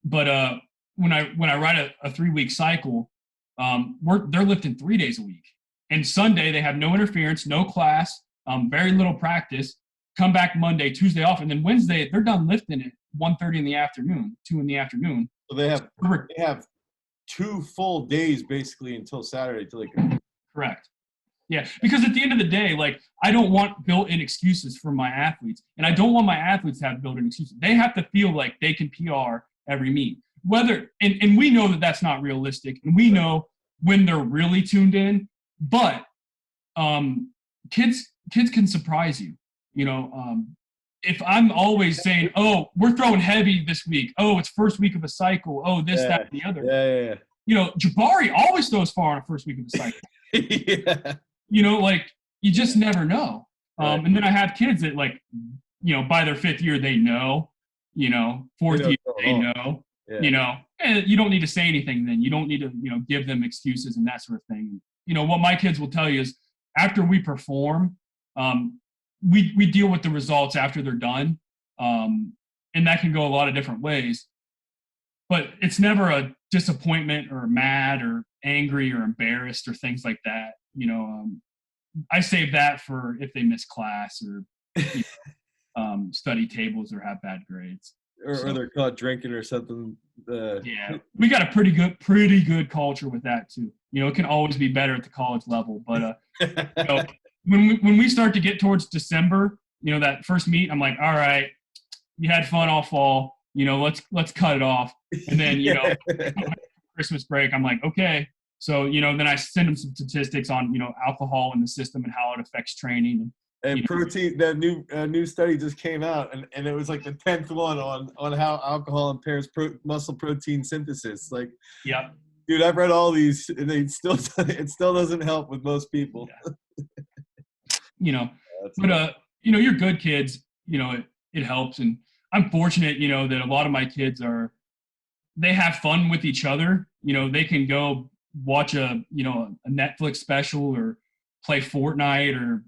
But when I write a 3 week cycle, they're lifting 3 days a week. And Sunday they have no interference, no class, very little practice. Come back Monday, Tuesday off, and then Wednesday they're done lifting at 1:30 in the afternoon, 2 in the afternoon. So they have 2 full days basically until Saturday till they can. Correct. Yeah, because at the end of the day, like, I don't want built-in excuses for my athletes, and I don't want my athletes to have built-in excuses. They have to feel like they can PR every meet. And we know that that's not realistic, and we know when they're really tuned in. But kids can surprise you. If I'm always saying, "Oh, we're throwing heavy this week. Oh, it's first week of a cycle. Oh, this, that, and the other." Yeah. Jabari always throws far on a first week of a cycle. Yeah. Like, you just never know. Right. And then I have kids that, like, by their 5th year they know. 4th year they know. Yeah. And you don't need to say anything then. You don't need to give them excuses and that sort of thing. What my kids will tell you is, after we perform, we deal with the results after they're done, and that can go a lot of different ways. But it's never a disappointment or mad or angry or embarrassed or things like that. I save that for if they miss class or study tables or have bad grades. Or they're caught drinking or something. Yeah, we got a pretty good culture with that too. It can always be better at the college level, but when we start to get towards December, that first meet, I'm like, all right, you had fun all fall, let's cut it off. And then Christmas break, I'm like, okay. So then I send them some statistics on alcohol in the system and how it affects training. And protein, that new study just came out, and it was like the 10th one on how alcohol impairs muscle protein synthesis. Like, yeah, dude, I've read all these, and it still doesn't help with most people. Yeah. But you're good kids. It helps, and I'm fortunate. That a lot of my kids they have fun with each other. They can go watch a Netflix special or play Fortnite or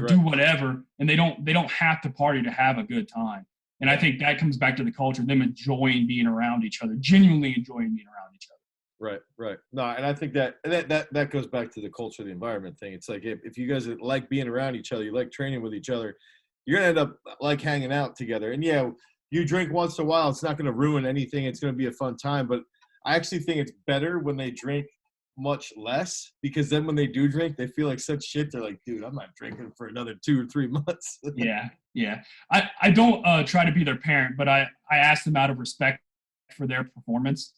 do whatever, and they don't have to party to have a good time. And I think that comes back to the culture, them enjoying being around each other, genuinely enjoying being around each other. Right. No, and I think that goes back to the culture, the environment thing. It's like, if you guys like being around each other, you like training with each other, you're gonna end up like hanging out together. And yeah, you drink once in a while, it's not gonna ruin anything. It's gonna be a fun time. But I actually think it's better when they drink much less, because then when they do drink, they feel like such shit. They're like, dude, I'm not drinking for another 2 or 3 months. Yeah. I don't try to be their parent, but I ask them out of respect for their performance.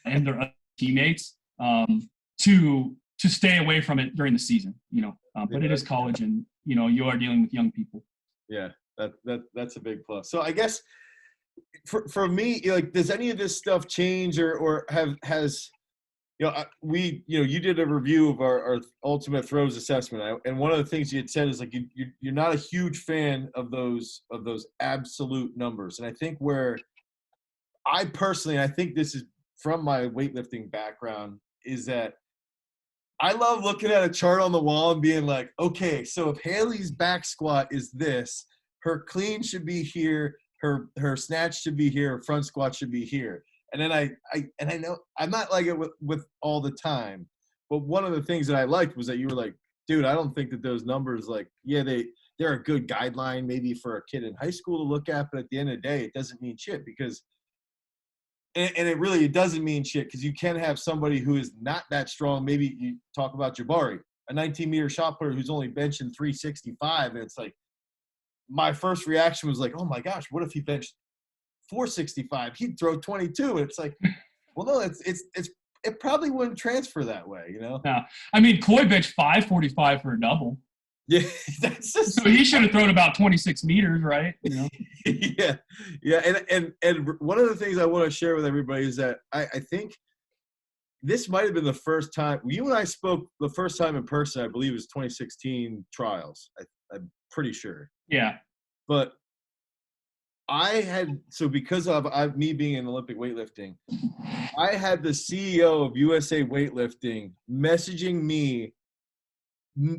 and their other teammates to stay away from it during the season. But it is college, and you are dealing with young people. Yeah, that's a big plus. So I guess for me, like, does any of this stuff change or has you did a review of our ultimate throws assessment, and one of the things you had said is like you're not a huge fan of those absolute numbers, and I think where I personally, I think this is from my weightlifting background, is that I love looking at a chart on the wall and being like, okay, so if Haley's back squat is this, her clean should be here, her snatch should be here, her front squat should be here. And then I know I'm not like it with all the time, but one of the things that I liked was that you were like, dude, I don't think that those numbers, like, yeah, they're a good guideline maybe for a kid in high school to look at, but at the end of the day, it doesn't mean shit because and it doesn't mean shit because you can have somebody who is not that strong. Maybe you talk about Jabari, a 19-meter shot putter who's only benching 365, and it's like my first reaction was like, oh my gosh, what if he benched 465? He'd throw 22. And it's like, well, no, it probably wouldn't transfer that way, Yeah, I mean, Coy benched 545 for a double. Yeah, that's just so he should have thrown about 26 meters, right? Yeah. And one of the things I want to share with everybody is that I think this might have been the first time you and I spoke the first time in person. I believe it was 2016 trials. I'm pretty sure. Yeah. But because of me being in Olympic weightlifting, I had the CEO of USA Weightlifting messaging me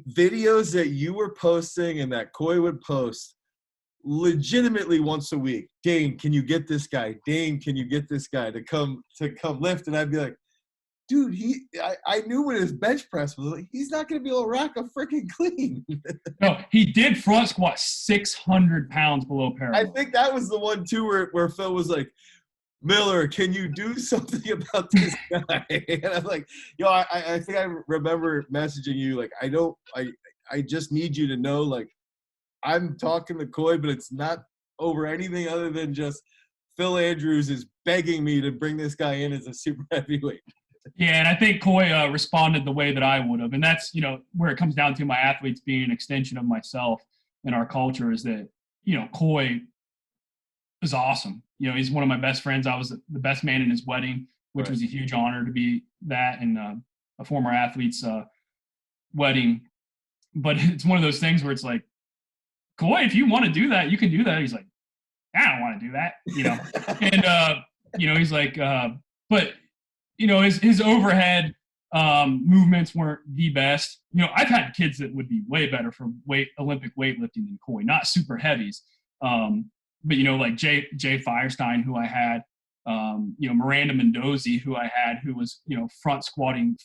videos that you were posting and that Coy would post legitimately once a week. Dane, can you get this guy? Dane, can you get this guy to come lift? And I'd be like, dude, I knew when his bench press was like, he's not going to be able to rack a freaking clean. No, he did front squat 600 pounds below parallel. I think that was the one too where Phil was like, Miller, can you do something about this guy? And I'm like, I think I remember messaging you like, I just need you to know, like, I'm talking to Coy, but it's not over anything other than just Phil Andrews is begging me to bring this guy in as a super heavyweight. Yeah, and I think Coy responded the way that I would have. And that's, where it comes down to my athletes being an extension of myself in our culture is that, Coy is awesome. He's one of my best friends. I was the best man in his wedding, which was a huge honor to be that in a former athlete's wedding. But it's one of those things where it's like, Coy, if you want to do that, you can do that. He's like, I don't want to do that, and he's like, but his overhead movements weren't the best. I've had kids that would be way better for Olympic weightlifting than Coy, not super heavies. But like Jay Firestein, who I had, Miranda Mendoza, who I had, who was front squatting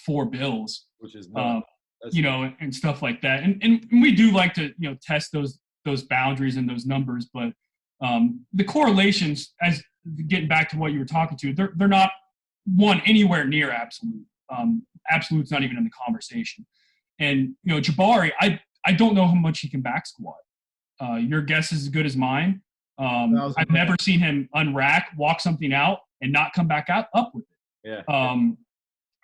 4 bills, which is and stuff like that. And we do like to test those boundaries and those numbers, but the correlations, as getting back to what you were talking to, they're not anywhere near absolute. Absolute's not even in the conversation. And Jabari, I don't know how much he can back squat. Your guess is as good as mine. I've never seen him unrack, walk something out, and not come back up with it. Yeah.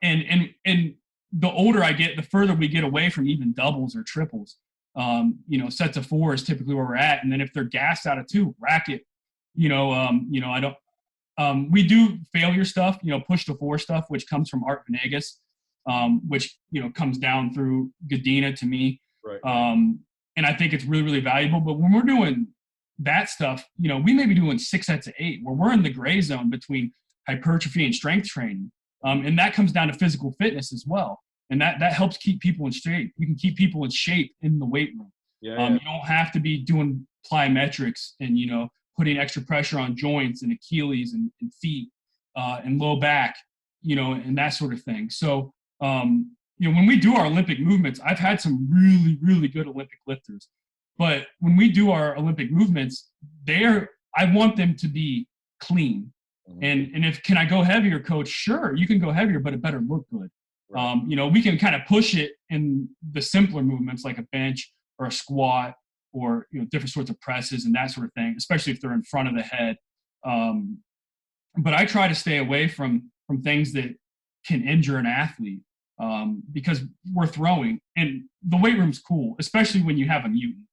And the older I get, the further we get away from even doubles or triples. Sets of 4 is typically where we're at, and then if they're gassed out of 2, rack it. I don't. We do failure stuff, push to 4 stuff, which comes from Art Venegas, which comes down through Godina to me. Right. And I think it's really, really valuable. But when we're doing that stuff, we may be doing 6 sets of 8, where we're in the gray zone between hypertrophy and strength training. And that comes down to physical fitness as well. And that helps keep people in shape. You can keep people in shape in the weight room. Yeah. You don't have to be doing plyometrics and, putting extra pressure on joints and Achilles and feet and low back, and that sort of thing. So, when we do our Olympic movements, I've had some really, really good Olympic lifters. But when we do our Olympic movements, I want them to be clean. Mm-hmm. And can I go heavier, coach? Sure, you can go heavier, but it better look good. Right. We can kind of push it in the simpler movements like a bench or a squat or different sorts of presses and that sort of thing, especially if they're in front of the head. but I try to stay away from things that can injure an athlete, because we're throwing, and the weight room's cool, especially when you have a mutant.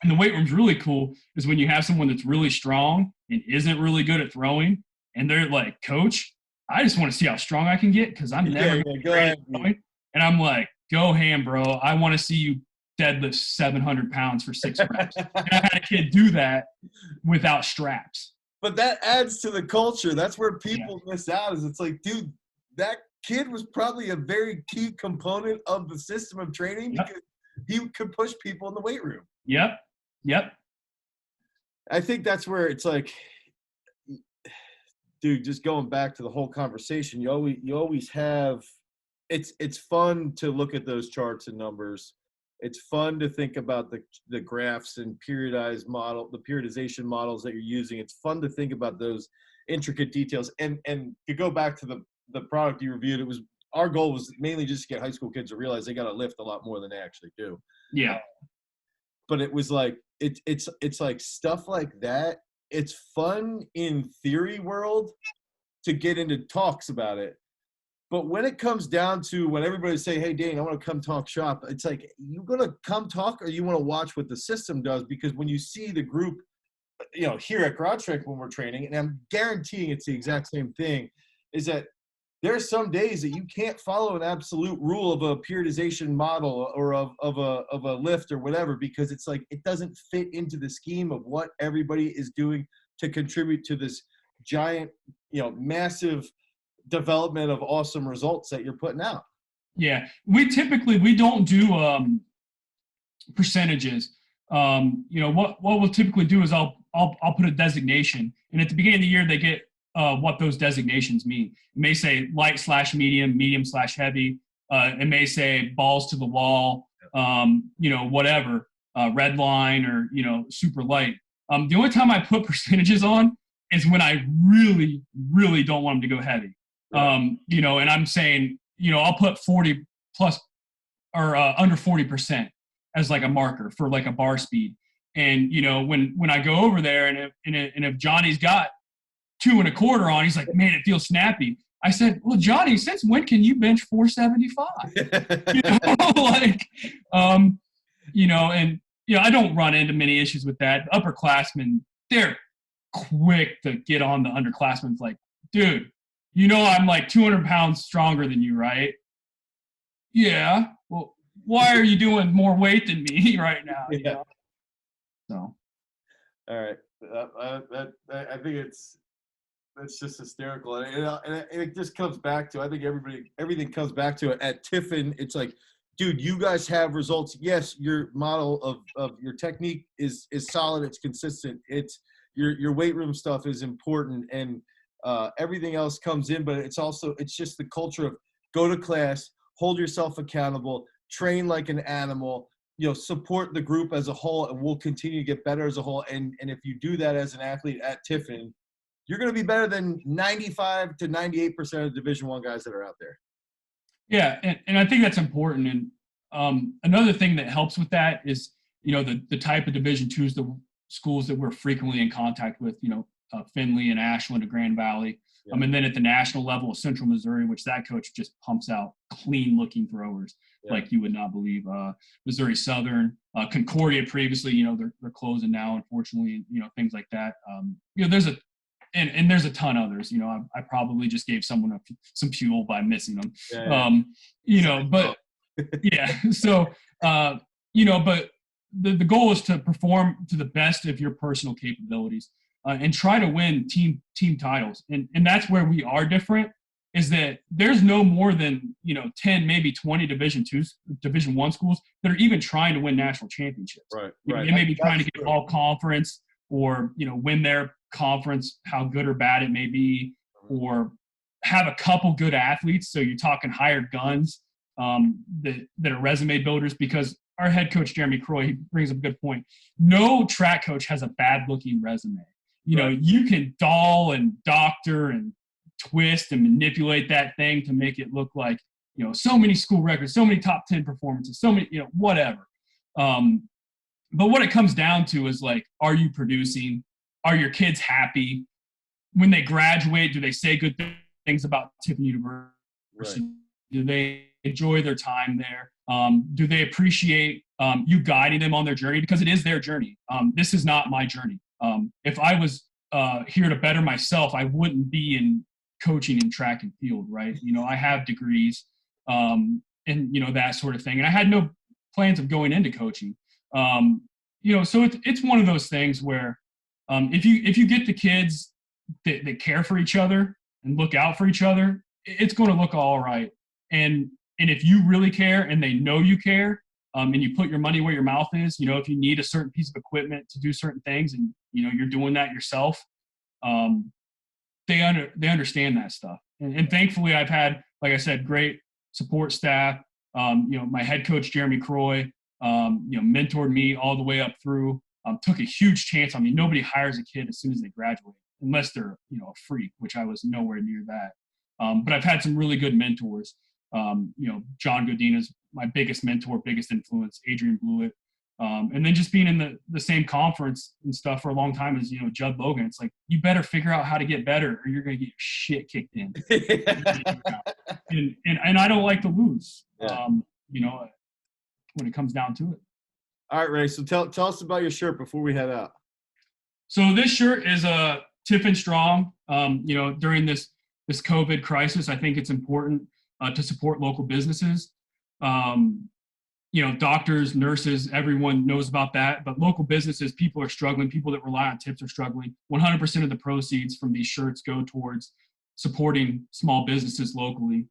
And the weight room's really cool is when you have someone that's really strong and isn't really good at throwing, and they're like, "Coach, I just want to see how strong I can get because I'm never go ahead. throwing." And I'm like, "Go ham, bro. I want to see you deadlift 700 pounds for 6 reps." And I had a kid do that without straps. But that adds to the culture. That's where people miss out. Is it's like, dude, that kid was probably a very key component of the system of training because he could push people in the weight room. Yep. I think that's where it's like, dude, just going back to the whole conversation, you always have. It's fun to look at those charts and numbers. It's fun to think about the graphs and the periodization models that you're using. It's fun to think about those intricate details. And to go back to the product you reviewed, our goal was mainly just to get high school kids to realize they got to lift a lot more than they actually do. Yeah. But it was like it's like stuff like that. It's fun in theory world to get into talks about it. But when it comes down to when everybody say, "Hey, Dane, I want to come talk shop," it's like, you going to come talk or you want to watch what the system does? Because when you see the group, here at Garage Strength when we're training, and I'm guaranteeing it's the exact same thing, is that there are some days that you can't follow an absolute rule of a periodization model or of a lift or whatever, because it's like it doesn't fit into the scheme of what everybody is doing to contribute to this giant, massive development of awesome results that you're putting out. Yeah, we don't do percentages. What we'll typically do is I'll put a designation, and at the beginning of the year they get what those designations mean. It may say light/medium, medium/heavy. It may say balls to the wall, whatever, red line or super light. The only time I put percentages on is when I really, really don't want them to go heavy. Right. And I'm saying, I'll put 40 plus or under 40% as like a marker for like a bar speed. And, when I go over there and if Johnny's got 2.25 on, he's like, "Man, it feels snappy." I said, "Well, Johnny, since when can you bench 475? I don't run into many issues with that. The upperclassmen, they're quick to get on the underclassmen. It's like, "Dude, I'm like 200 pounds stronger than you, right?" "Yeah." "Well, why are you doing more weight than me right now?" Yeah. So. All right. I think it's just hysterical. And it just comes back to, I think everything comes back to it. At Tiffin, it's like, dude, you guys have results. Yes, your model of your technique is solid. It's consistent. It's your weight room stuff is important, and everything else comes in. But it's just the culture of go to class, hold yourself accountable, train like an animal, support the group as a whole, and we'll continue to get better as a whole. And if you do that as an athlete at Tiffin, you're going to be better than 95 to 98% of Division I guys that are out there. Yeah, and I think that's important. And another thing that helps with that is, the type of Division IIs, the schools that we're frequently in contact with, Findlay and Ashland and Grand Valley. Yeah. And then at the national level of Central Missouri, which that coach just pumps out clean-looking throwers like you would not believe. Missouri Southern, Concordia previously, they're closing now, unfortunately, things like that. There's a ton others. I probably just gave someone some fuel by missing them. Yeah. But yeah. So, but the goal is to perform to the best of your personal capabilities and try to win team titles. And that's where we are different, is that there's no more than 10, maybe 20 Division I schools that are even trying to win national championships. Right. They may be trying to get all conference or win their conference, how good or bad it may be, or have a couple good athletes. So you're talking hired guns that are resume builders, because our head coach, Jeremy Croy, he brings up a good point. No track coach has a bad looking resume. You can doll and doctor and twist and manipulate that thing to make it look like, so many school records, so many top 10 performances, so many, whatever. But what it comes down to is like, are you producing? Are your kids happy? when they graduate, do they say good things about Tiffin University? Right. Do they enjoy their time there? Do they appreciate you guiding them on their journey? Because it is their journey. This is not my journey. If I was here to better myself, I wouldn't be in coaching in track and field, right? I have degrees and, that sort of thing. And I had no plans of going into coaching. So it's one of those things where if you get the kids that care for each other and look out for each other, it's going to look all right. And if you really care and they know you care, and you put your money where your mouth is, if you need a certain piece of equipment to do certain things and, you're doing that yourself, they understand that stuff. And thankfully I've had, like I said, great support staff. My head coach, Jeremy Croy, mentored me all the way up through, took a huge chance on me. Nobody hires a kid as soon as they graduate, unless they're, a freak, which I was nowhere near that. But I've had some really good mentors. John Godina's my biggest mentor, biggest influence, Adrian Blewett. And then just being in the same conference and stuff for a long time as, Judd Logan. It's like, you better figure out how to get better or you're going to get your shit kicked in. and I don't like to lose, when it comes down to it. All right, Ray. So tell us about your shirt before we head out. So this shirt is a Tiffin Strong. During this COVID crisis, I think it's important to support local businesses. Doctors, nurses, everyone knows about that. But local businesses, people are struggling. People that rely on tips are struggling. 100% of the proceeds from these shirts go towards supporting small businesses locally.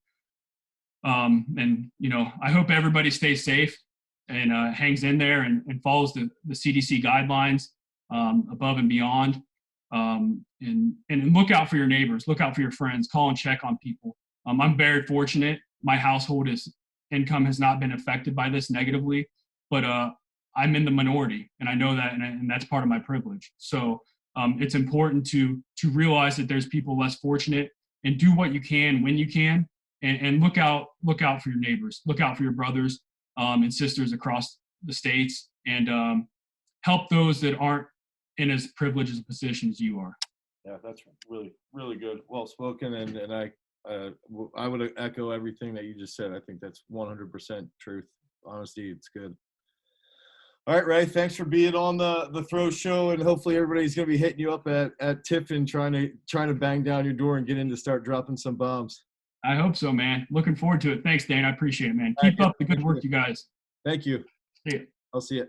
I hope everybody stays safe and hangs in there and follows the CDC guidelines above and beyond. And look out for your neighbors, look out for your friends, call and check on people. I'm very fortunate. My household income has not been affected by this negatively, but I'm in the minority, and I know that, and that's part of my privilege. So it's important to realize that there's people less fortunate, and do what you can when you can, and look out for your neighbors, look out for your brothers and sisters across the states, and help those that aren't in as privileged a position as you are. Yeah, that's really, really good. Well spoken, and I would echo everything that you just said. I think that's 100% truth. Honesty, it's good. All right, Ray, thanks for being on the Throw Show, and hopefully everybody's going to be hitting you up at Tiffin trying to bang down your door and get in to start dropping some bombs. I hope so, man. Looking forward to it. Thanks, Dan. I appreciate it, man. Keep up the good work, you guys. Thank you. See you. I'll see you.